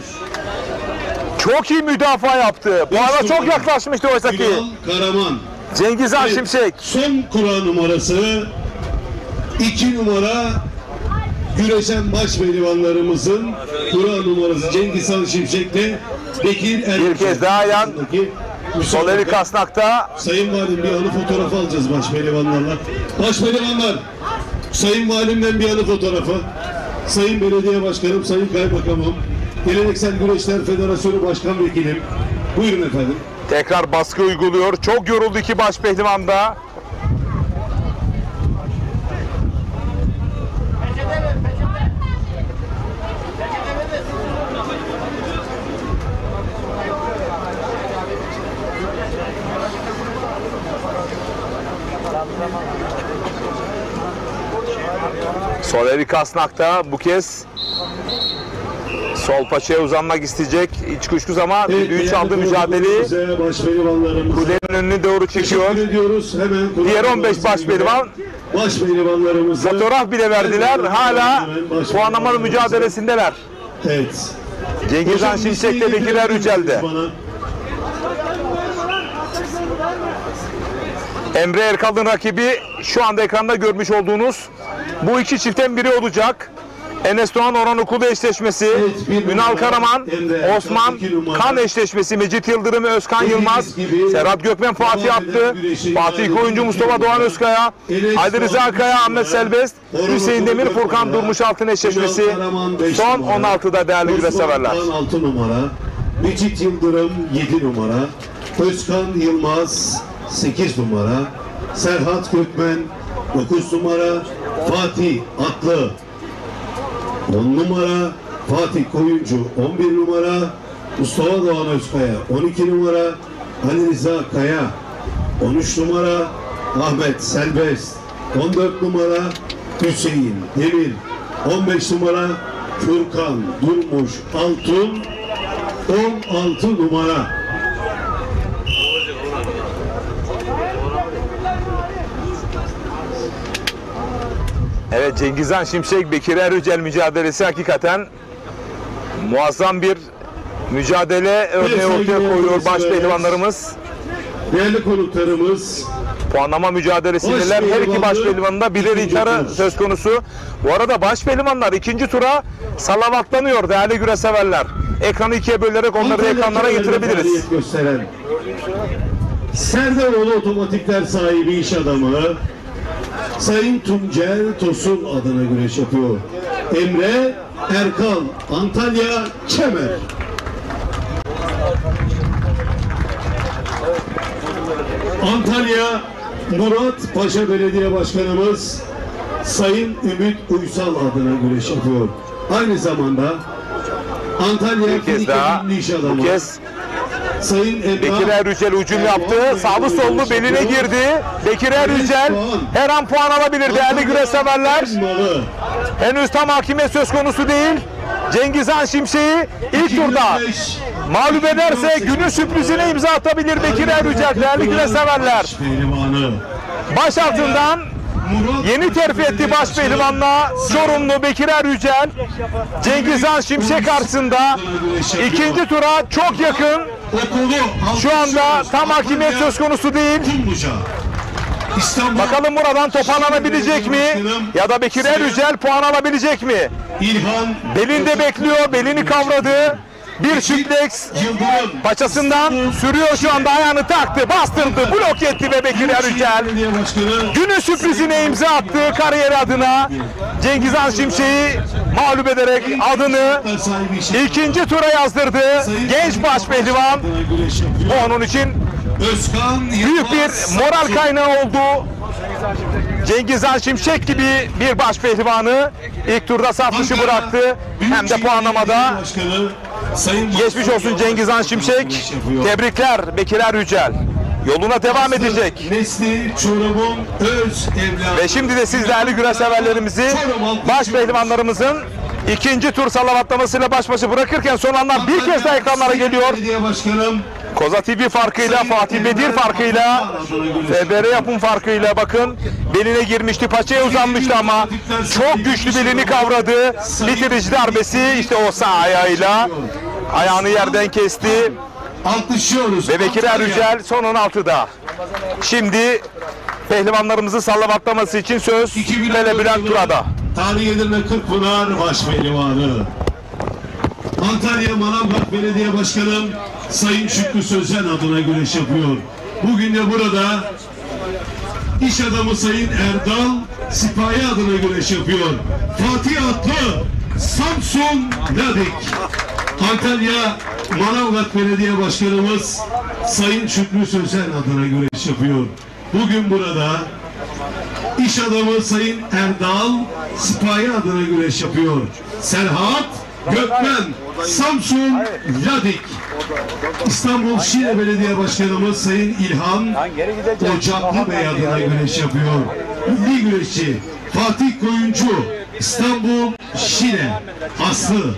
Çok iyi müdafaa yaptı. Puana çok yaklaşmıştı oysa ki. Ünal Karaman. Cengiz Han Evet, Şimşek. son kura numarası 2 numara güreşen baş pehlivanlarımızın kura numarası Cengiz Han Şimşek'te Bekir Erücel. Bir kez daha yan. Sol eli kasnakta. Sayın Valim, bir anı fotoğrafı alacağız baş pehlivanlarla. Baş pehlivanlar, Sayın Valimden bir anı fotoğrafı. Sayın Belediye Başkanım, Sayın Kaymakamım, Geleneksel Güreşler Federasyonu Başkan Vekilim. Buyurun efendim. Tekrar baskı uyguluyor. Çok yoruldu iki baş pehlivan da. Sol eli kasnakta bu kez sol paçaya uzanmak isteyecek hiç kuşkusuz ama düdüğü çaldı mücadeleyi kulenin önüne doğru çekiyor. Diğer 15 baş pehlivan fotoğraf bile verdiler. Hala puanlamalı mücadelesindeler. Evet. Cengiz Han Şimşek'te Bekir Erücel'de. Emre Erkal'ın rakibi şu anda ekranda görmüş olduğunuz bu iki çiftten biri olacak. Enes Doğan Orhan Okulu eşleşmesi, Evet, Ünal Karaman, Emre Osman Erkal, Kan eşleşmesi, Mecit Yıldırım ve Özkan Yılmaz, Serhat Gökmen Fatih Attı, Fatih Koyuncu Mustafa Doğan Özkaya, Ali Rıza Kaya, Ahmet Selbest, Hüseyin Demir, Furkan Durmuşaltın eşleşmesi son 16'da değerli güreşseverler. 6 numara, Mecit Yıldırım 7 numara, Özkan Yılmaz 8 numara, Serhat Gökmen 9 numara, Fatih Atlı 10 numara, Fatih Koyuncu 11 numara, Mustafa Doğan Özkaya 12 numara, Ali Rıza Kaya 13 numara, Ahmet Selbest 14 numara, Hüseyin Demir 15 numara, Furkan Durmuş Altun 16 numara. Evet, Cengiz Han Şimşek Bekir Erücel mücadelesi hakikaten muazzam bir mücadele örneği ortaya koyuyor baş pehlivanlarımız. değerli konuklarımız, Puanlama mücadelesindeler. Her iki baş pehlivanında birer itiharı söz konusu. Bu arada baş pehlivanlar ikinci tura salavatlanıyor değerli güreşseverler. Ekranı ikiye bölerek onları da ekranlara getirebiliriz. Gösteren Serdaroğlu Otomotivler sahibi iş adamı Sayın Tuncel Tosun adına güreş yapıyor. Emre Erkan, Antalya Kemer. Antalya Murat Paşa Belediye Başkanımız Sayın Ümit Uysal adına güreş yapıyor. Aynı zamanda Antalya Bir kez daha, bu kez Sayın Bekir Erücel hücum yaptı. Sağlı sollu beline girdi. Bekir Erücel her an puan alabilir değerli güreşseverler. Henüz tam hakimiyet söz konusu değil. Cengizhan Şimşek'i ilk turda mağlup ederse günün sürprizine imza atabilir Bekir Erücel değerli güreşseverler. Baş altından yeni terfi etti baş pehlivanla Çorumlu Bekir Erücel Cengizhan Şimşek karşısında ikinci tura çok yakın. Şu anda tam hakimiyet söz konusu değil. Bakalım buradan toparlanabilecek mi? Ya da Bekir Erücel puan alabilecek mi? Belinde bekliyor, belini kavradı. Bir süpleks paçasından sürüyor şu anda, ayağını taktı, bastırdı, blok etti ve Bekir Erücel günün sürprizine imza attı kariyeri adına. Cengizhan Şimşek'i mağlup ederek adını ikinci tura yazdırdı. Genç baş pehlivan. Bu onun için büyük bir moral kaynağı oldu. Cengizhan Şimşek gibi bir baş pehlivanı ilk turda saf dışı bıraktı. Hem de puanlamada. Geçmiş olsun Cengizhan Şimşek. Tebrikler Bekir Erücel. Yoluna devam edecek. Ve şimdi de siz değerli güreşseverlerimizi baş pehlivanlarımızın ikinci tur salavatlamasıyla baş başa bırakırken son anlar bir kez daha ekranlara geliyor. Koza TV farkıyla, Fatih Bedir farkıyla, FBR yapım farkıyla bakın beline girmişti, paçaya uzanmıştı ama çok güçlü belini kavradı. Bitirici darbesi işte o sağ ayağıyla ayağını yerden kesti. Ve Bekir Erücel son 16'da. Şimdi pehlivanlarımızın salavatlaması için söz Bele Bülent Tura'da. Tarihi Edirne Kırkpınar baş pehlivanı. Antalya Manavgat Belediye Başkanım Sayın Şükrü Sözen adına güreş yapıyor. Bugün de burada iş adamı Sayın Erdal Sipahi adına güreş yapıyor. Fatih Atlı Samsun Ladik. Antalya Manavgat Belediye Başkanımız Sayın Şükrü Sözen adına güreş yapıyor. Bugün burada iş adamı Sayın Erdal Sipahi adına güreş yapıyor. Serhat Gökmen Samsun Ladik. İstanbul Şile Belediye Başkanımız Sayın İlhan Ocaklı Bey adına güreş yapıyor. Milli güreşçi Fatih Koyuncu İstanbul Şile. Aslı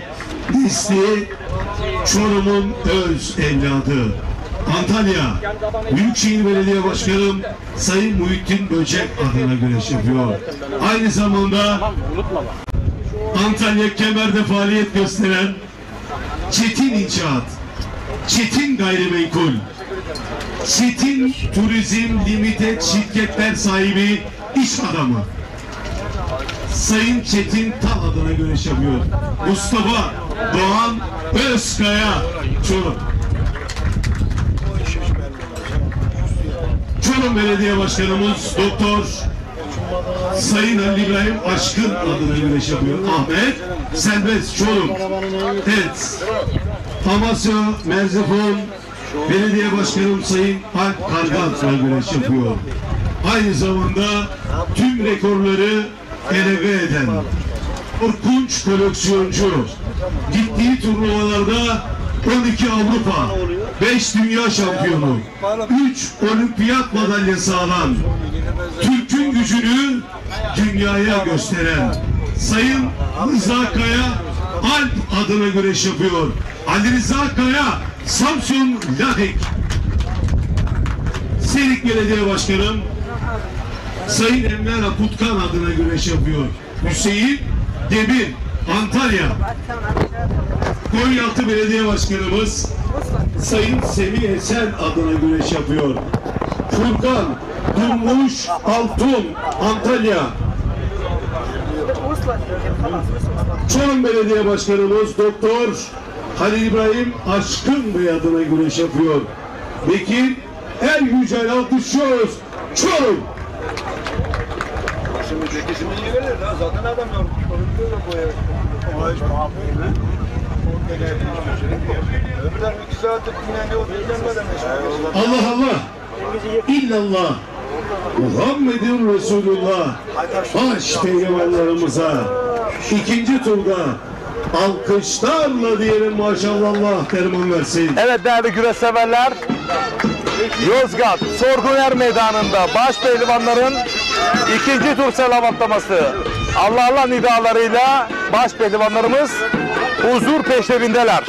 Disli Çorum'un öz evladı. Antalya Büyükşehir Belediye Başkanım Sayın Muhittin Böcek adına güreş yapıyor. Aynı zamanda Antalya Kemer'de faaliyet gösteren Çetin İnşaat, Çetin Gayrimenkul, Çetin Turizm Limited şirketler sahibi iş adamı Sayın Çetin Tal adına güreş yapıyor. Mustafa Doğan Özkaya Çorum. Çorum Belediye Başkanımız Doktor Sayın Ali İbrahim Aşkın adına güreş yapıyor. Ahmet Serbest Çorum. Evet. Amasya Merzifon Belediye Başkanım Sayın Alp Kargal adına güreş yapıyor. Aynı zamanda tüm rekorları eleve eden korkunç koleksiyoncu, gittiği turnuvalarda 12 Avrupa, 5 dünya şampiyonu, 3 olimpiyat madalyası alan, Türk'ün gücünü dünyaya gösteren Sayın Rıza Kaya Alp adına güreş yapıyor. Ali Rıza Kaya Samsun Ladik. Serik Belediye Başkanım Sayın Enver Akutkan adına güreş yapıyor. Hüseyin Demir Antalya. Konyaaltı Belediye Başkanımız Sayın Semih Esen adına güreş yapıyor. Furkan Durmuş Altun Antalya. Çoğan Belediye Başkanımız Doktor Halil İbrahim Aşkın Bey adına güreş yapıyor. Vekil Er Yücel alkışlıyoruz. Çoğun. Zaten adam yormuş. Öbürler 2 saattir dinleniyor. Allah Allah. İllallah. Muhammedun Resulullah. Baş peygamberlerimize. İkinci turda alkışlarla diyelim maşallah, Allah derman versin. Evet değerli güreş severler, Yozgat Sorguner Meydanı'nda baş pehlivanların ikinci tur selam atlaması. Allah Allah nidalarıyla baş pehlivanlarımız huzur peşlerindeler.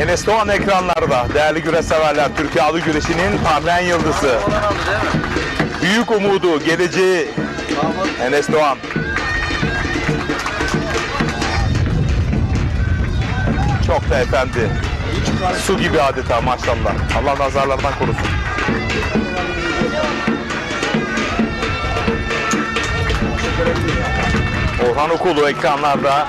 Enes Doğan ekranlarda. Değerli güreş severler, Türkiye Adı Güreşi'nin parlayan yıldızı. Büyük umudu, geleceği Enes Doğan. Çok da efendi. Su gibi adeta maşallah. Allah nazarlardan korusun. Orhan Okulu ekranlarda.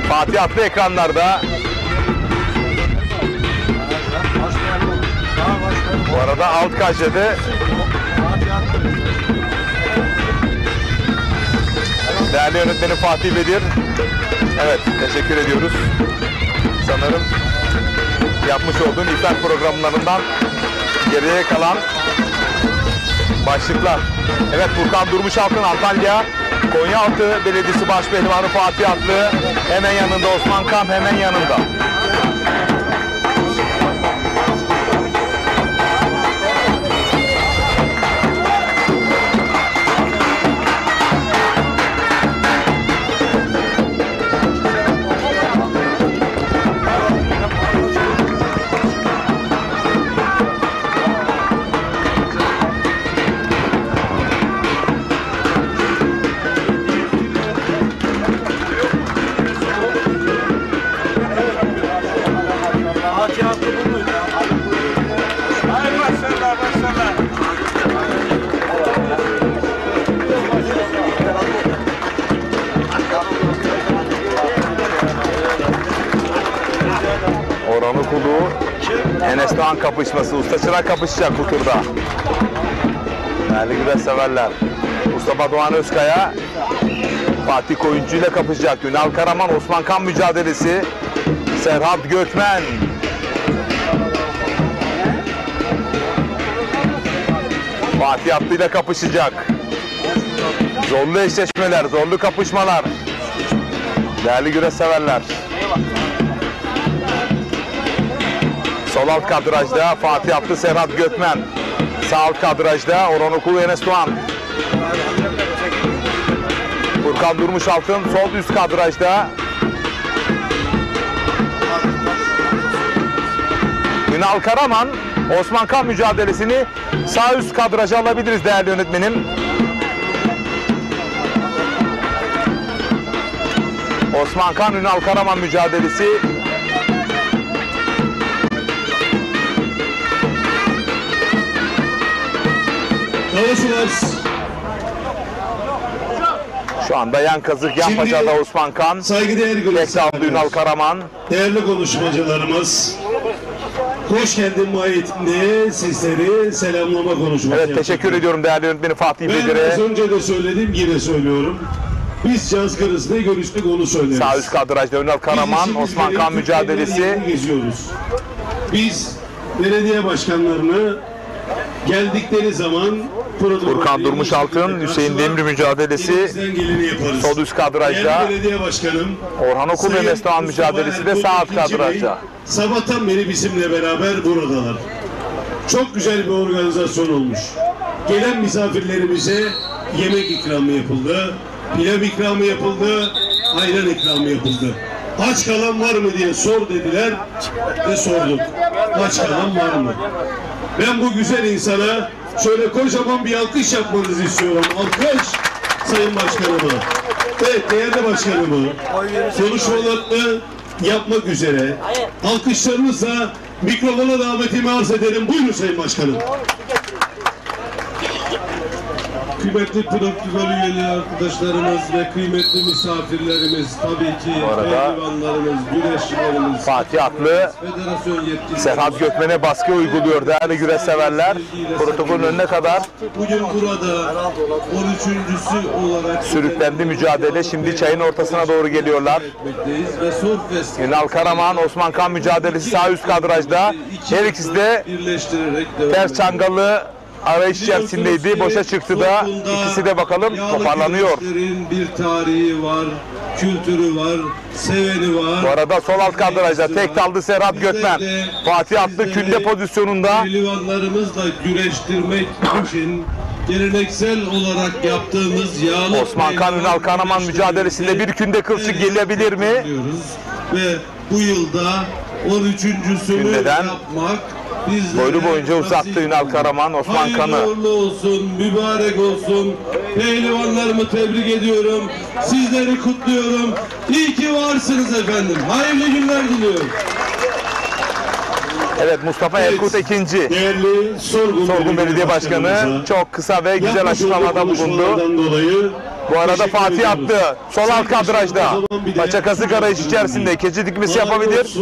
Fatih Atlı ekranlarda. Bu arada alt kaşede değerli yönetmenim Fatih Bedir. Evet, teşekkür ediyoruz. Sanırım yapmış olduğun iftar programlarından geriye kalan başlıklar. Evet, Furkan Durmuşaltın Antalya Konyaaltı Belediyesi Başpehlivanı Fatih Atlı hemen yanında, Osman Kam hemen yanında. Orhan Okulu, Enes Doğan kapışması. Usta çırak kapışacak bu turda. Değerli güreş severler. Mustafa Doğan Özkaya Fatih Koyuncu ile kapışacak. Ünal Karaman, Osman Kan mücadelesi. Serhat Gökmen. Fatih Atlı ile kapışacak. Zorlu eşleşmeler, zorlu kapışmalar. Değerli güreş severler. Sol alt kadrajda Fatih Atlı, Serhat Gökmen. Sağ alt kadrajda Orhan Okulu, Enes Doğan. Furkan Durmuşaltın sol üst kadrajda. Ünal Karaman, Osman Kan mücadelesini sağ üst kadraja alabiliriz değerli yönetmenim. Osman Kan, Ünal Karaman mücadelesi Yavaş. Şu anda yan kazık, yan Şimdi paçada Osman Kan. Saygıdeğer Tek daldı Ünal Karaman. değerli konuşmacılarımız, hoş geldin mahiyetinde sizleri selamlama konuşması. Evet, teşekkür ediyorum değerli yönetmeni Fatih Ben Bedir'e. az önce de söyledim, yine söylüyorum. Biz cazgırız, ne görüştük onu söyleriz. Sağ üst kadrajda Ünal Karaman, Osman Kan mücadelesi. Geziyoruz. Biz belediye başkanlarını geldikleri zaman Furkan Durmuşaltın, Hüseyin Demir mücadelesi. Sol üst kadrajda. Belediye başkanım Orhan Okul ve Mesut mücadelesi de sağ alt kadrajda. Sabahtan beri bizimle beraber buradalar. Çok güzel bir organizasyon olmuş. Gelen misafirlerimize yemek ikramı yapıldı, pilav ikramı yapıldı, ayran ikramı yapıldı. Aç kalan var mı diye sor dediler ve sorduk. Aç kalan var mı? Ben bu güzel insana şöyle kocaman bir alkış yapmanızı istiyorum. Alkış Sayın Başkanıma. Evet, değerli başkanımı konuşmalarını yapmak üzere alkışlarınızla mikrofona davetimi arz ederim. Buyurun Sayın Başkanım. Kıymetli protokol üyeli arkadaşlarımız ve kıymetli misafirlerimiz, tabii ki pehlivanlarımız, güreşçilerimiz, Fatih Atlı, federasyon yetkilileri, Serhat Gökmen'e baskı uyguluyor değerli güreş severler. Protokolün önüne kadar bugün burada 13.sü olarak sürüklendi mücadele. Şimdi çayın ortasına doğru geliyorlar. etmekteyiz ve Surfest Ünal Karaman, Osman Kan mücadelesi sağ üst kadrajda. Her ikisi de birleştirerek devam ters ediyor. çangalı arayış içerisindeydi. Boşa çıktı da ikisi de bakalım toparlanıyor. Güreşlerin bir tarihi var, kültürü var, seveni var. Bu arada sol alt kadrajda tek daldı Serhat Gökmen. Fatih Atlı künde pozisyonunda. Pehlivanlarımızla güreştirmek için geleneksel olarak yaptığımız yağlı Osman Kan, Ünal Karaman mücadelesinde bir künde kılçık gelebilir mi? diyoruz. Ve bu yılda 13.sünü Kündeden yapmak bizlere boylu boyunca uzattı nasip Ünal oldu. Karaman, Osman Kan'ı. Hayırlı uğurlu olsun, mübarek olsun. Pehlivanlarımı tebrik ediyorum. Sizleri kutluyorum. İyi ki varsınız efendim. Hayırlı günler diliyorum. Evet, Mustafa Erkut ikinci. Değerli Sorgun Belediye Başkanı çok kısa ve güzel açıklamada bulundu. Bu arada Fatih Atlı sol alt kadrajda. Paça kasık arayış içerisinde keçi dikmesi yapabilir.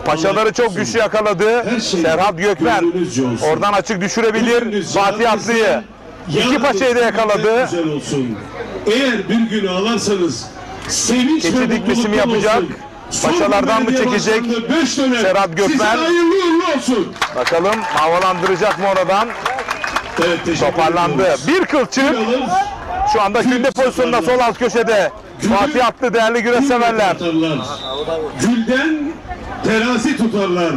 Paçaları çok güçlü yakaladı. Serhat Gökmen oradan açık düşürebilir Fatih Atlı'yı. İki paçayı da yakaladı. Eğer bir günü alarsanız sevinç Keçi ve dikmesi mi mutluluk yapacak? olsun. Paçalardan mı Belediye çekecek? Başkanlığı 5 dönem. Serhat Gökmen. Size hayırlı uğurlu olsun. Bakalım havalandıracak mı oradan? Evet, teşekkür Toparlandı. ediyoruz. Bir kılçık. Şu anda künde pozisyonunda sol alt köşede. Fatih Atlı değerli güreş severler. Gülden terazi tutarlar.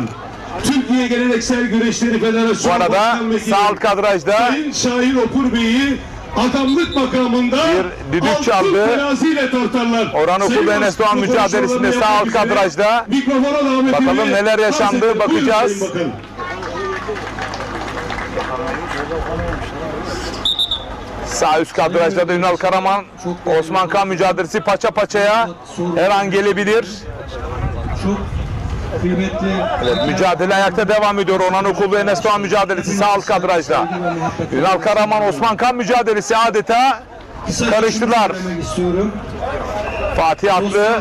Türkiye Geleneksel Güreşleri Bu Federasyonu arada Başkan Vekili sağ alt kadrajda Sayın Şahin Opur Bey'i adamlık makamında bir düdük altın çaldı. teraziyle tartarlar. Orhan Okul Sayın ve Enes Doğan Başkan, mücadelesinde sağ alt konuşmalarını kadrajda. yapmak üzere mikrofona davetimi Bakalım neler yaşandı, arz ederim. Buyurun bakacağız. Sayın Bakanım. Sağ üst kadrajda da Ünal Karaman, Osman Kan mücadelesi paça paçaya her an gelebilir. Çok kıymetli Evet, mücadele ayakta devam ediyor. Orhan Okul ve Enes Doğan mücadelesi sağ alt kadrajda. Ünal Karaman, Osman Kan mücadelesi adeta karıştılar. istiyorum. Fatih Atlı,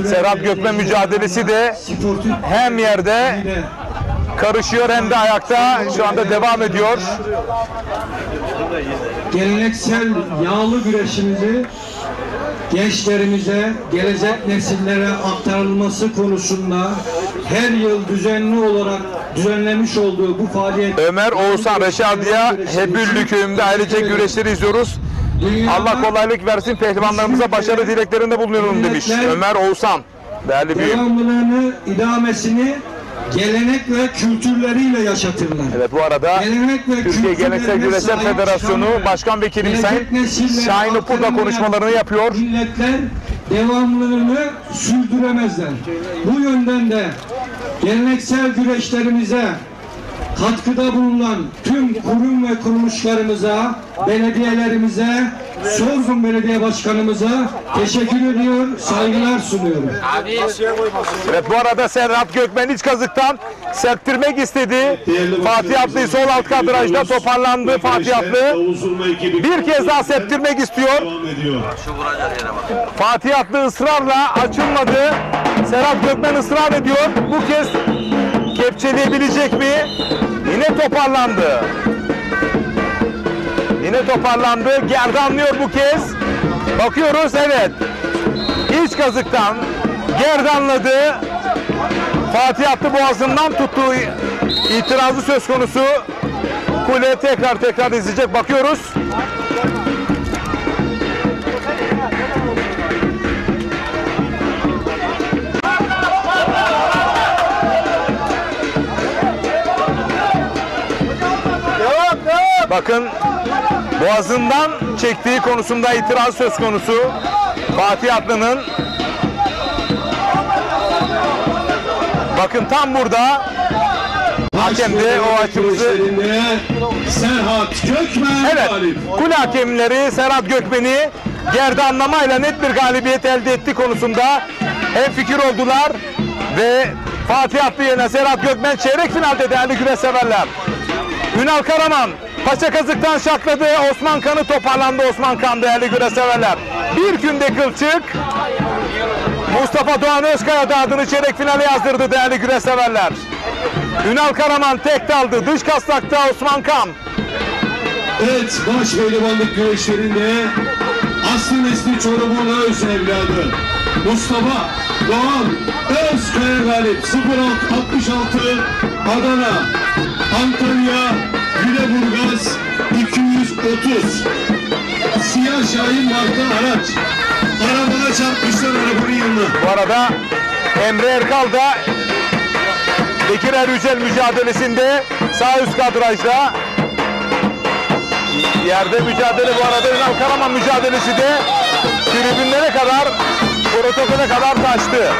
Serhat Gökmen mücadelesi de hem yerde karışıyor hem de ayakta şu anda devam ediyor. Geleneksel yağlı güreşimizi gençlerimize, gelecek nesillere aktarılması konusunda her yıl düzenli olarak düzenlemiş olduğu bu faaliyet Ömer, Oğuzhan, Reşadiye, Hebüllü köyünde ailece güreşleri izliyoruz. Allah kolaylık versin, pehlivanlarımıza başarı dileklerinde bulunuyorum demiş Ömer Oğuzhan. Değerli büyüğüm. devamlılığını, idamesini gelenek ve kültürleriyle yaşatırlar. Evet, bu arada Gelenek ve Türkiye Geleneksel kültürlerine Güreşler sahip Federasyonu çıkan Başkan Vekili gelecek Sayın nesillere Şahin Upur da aktarılmayan konuşmalarını yapıyor. Milletler devamlılığını sürdüremezler. Bu yönden de geleneksel güreşlerimize katkıda bulunan tüm kurum ve kuruluşlarımıza, belediyelerimize Sorgun Belediye Başkanımıza teşekkür ediyor, saygılar sunuyorum. Evet, bu arada Serhat Gökmen iç kazıktan serptirmek istedi. Fatih Atlı sol alt kadrajda toparlandı Fatih Atlı. Bir kez daha serptirmek istiyor. Fatih Atlı ısrarla açılmadı. Serhat Gökmen ısrar ediyor. Bu kez kepçeleyebilecek mi? Yine toparlandı. Yine toparlandı. Gerdanlıyor bu kez. Bakıyoruz, evet. İç kazıktan gerdanladı. Fatih Atlı boğazından tuttuğu itirazı söz konusu. Kule tekrar izleyecek. Bakıyoruz. Bakın, boğazından çektiği konusunda itiraz söz konusu Fatih Atlı'nın. Bakın tam burada hakem de o açımızı. Serhat Gökmen Evet, galip. kule hakemleri Serhat Gökmen'i gerdanlamayla net bir galibiyet elde etti konusunda hemfikir oldular ve Fatih Atlı yerine Serhat Gökmen çeyrek finalde değerli güreş severler. Ünal Karaman Paçakazık'tan şakladı. Osman Kan'ı toparlandı. Osman Kan değerli güreş severler. Bir günde kılçık. Mustafa Doğan Özkaya da adını çeyrek finale yazdırdı değerli güreş severler. Ünal Karaman tek daldı. Dış kastakta Osman Kan. Evet, baş pehlivanlık güreşlerinde aslı nesli Çorumlu öz evladı Mustafa Doğan Özkaya galip. 0666 Adana, Antalya, Güleburgaz 230. Siyah Şahin marka araç. Arabana çarpmışlar arabanın yanına. Bu arada Emre Erkal da Bekir Erücel mücadelesinde sağ üst kadrajda. Yerde mücadele bu arada Ünal Karaman mücadelesi de tribünlere kadar, protokole kadar taştı.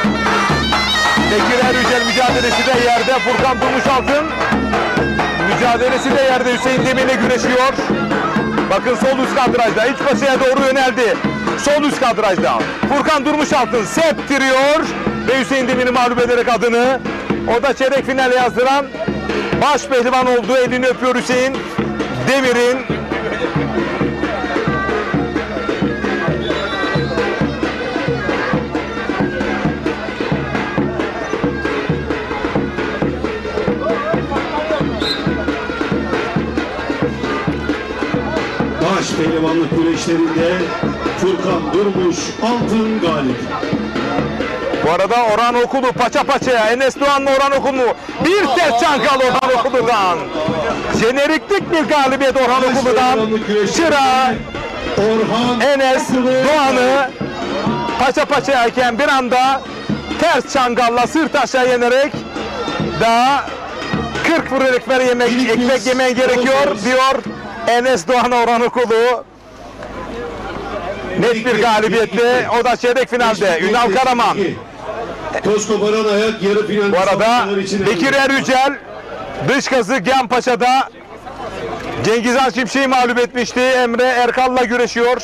Bekir Erücel mücadelesi de yerde, Furkan Durmuşaltın mücadelesi de yerde, Hüseyin Demir'le güreşiyor. Bakın sol üst kadrajda, iç başaya doğru yöneldi. Sol üst kadrajda Furkan Durmuşaltın septiriyor ve Hüseyin Demir'i mağlup ederek adını, o da çeyrek finale yazdıran baş pehlivan oldu. Elini öpüyor Hüseyin Demir'in. Baş pehlivanlık güreşlerinde Furkan Durmuş altın galip. Bu arada Orhan Okulu paça paçaya, Enes Doğan'la Orhan Okulu, bir set çankal Orhan Okulu'dan. Jeneriklik bir galibiyet Orhan Okulu'dan. Çıra Orhan Enes Doğan'ı paça paçayken bir anda ters çangalla sırt aşağı yenerek daha 40 fırın ekmek yemen gerekiyor diyor Enes Doğan Orhan Okulu. Net bir galibiyetle, o da çeyrek finalde. Ünal Karaman. Toskobaran ayak yarı final. Bu arada Bekir Erücel dış kazık Yanpaşa'da Cengiz Han Şimşek'i mağlup etmişti. Emre Erkal'la güreşiyor.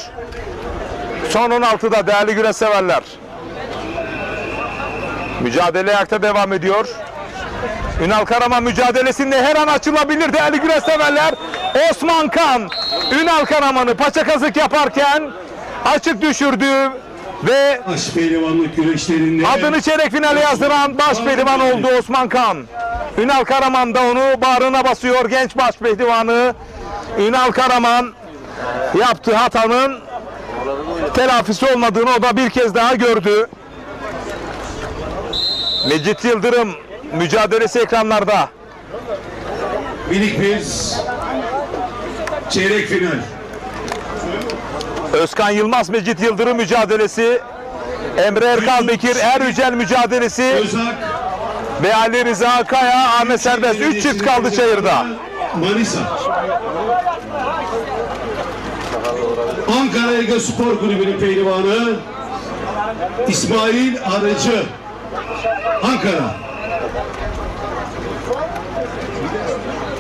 Son 16'da değerli güreş severler. Mücadele ayakta devam ediyor. Ünal Karaman mücadelesinde her an açılabilir değerli güreş severler. Osman Kan Ünal Karaman'ı paça kazık yaparken açık düşürdü ve baş pehlivanlık güreşlerinde adını çeyrek finale yazdıran baş pehlivan oldu Osman Kan. Ünal Karaman da onu bağrına basıyor, genç baş pehlivanı. Ünal Karaman yaptığı hatanın telafisi olmadığını o da bir kez daha gördü. Mecit Yıldırım mücadelesi ekranlarda. minik bir çeyrek final. Özkan Yılmaz Mecit Yıldırım mücadelesi. Emre Erkal Bekir Erücel mücadelesi. Özak Ve Ali Rıza Kaya Ahmet Serbest. 3 çift kaldı çayırda. Manisa. Ankara Ege Spor Kulübü'nün pehlivanı İsmail Arıcı. Ankara.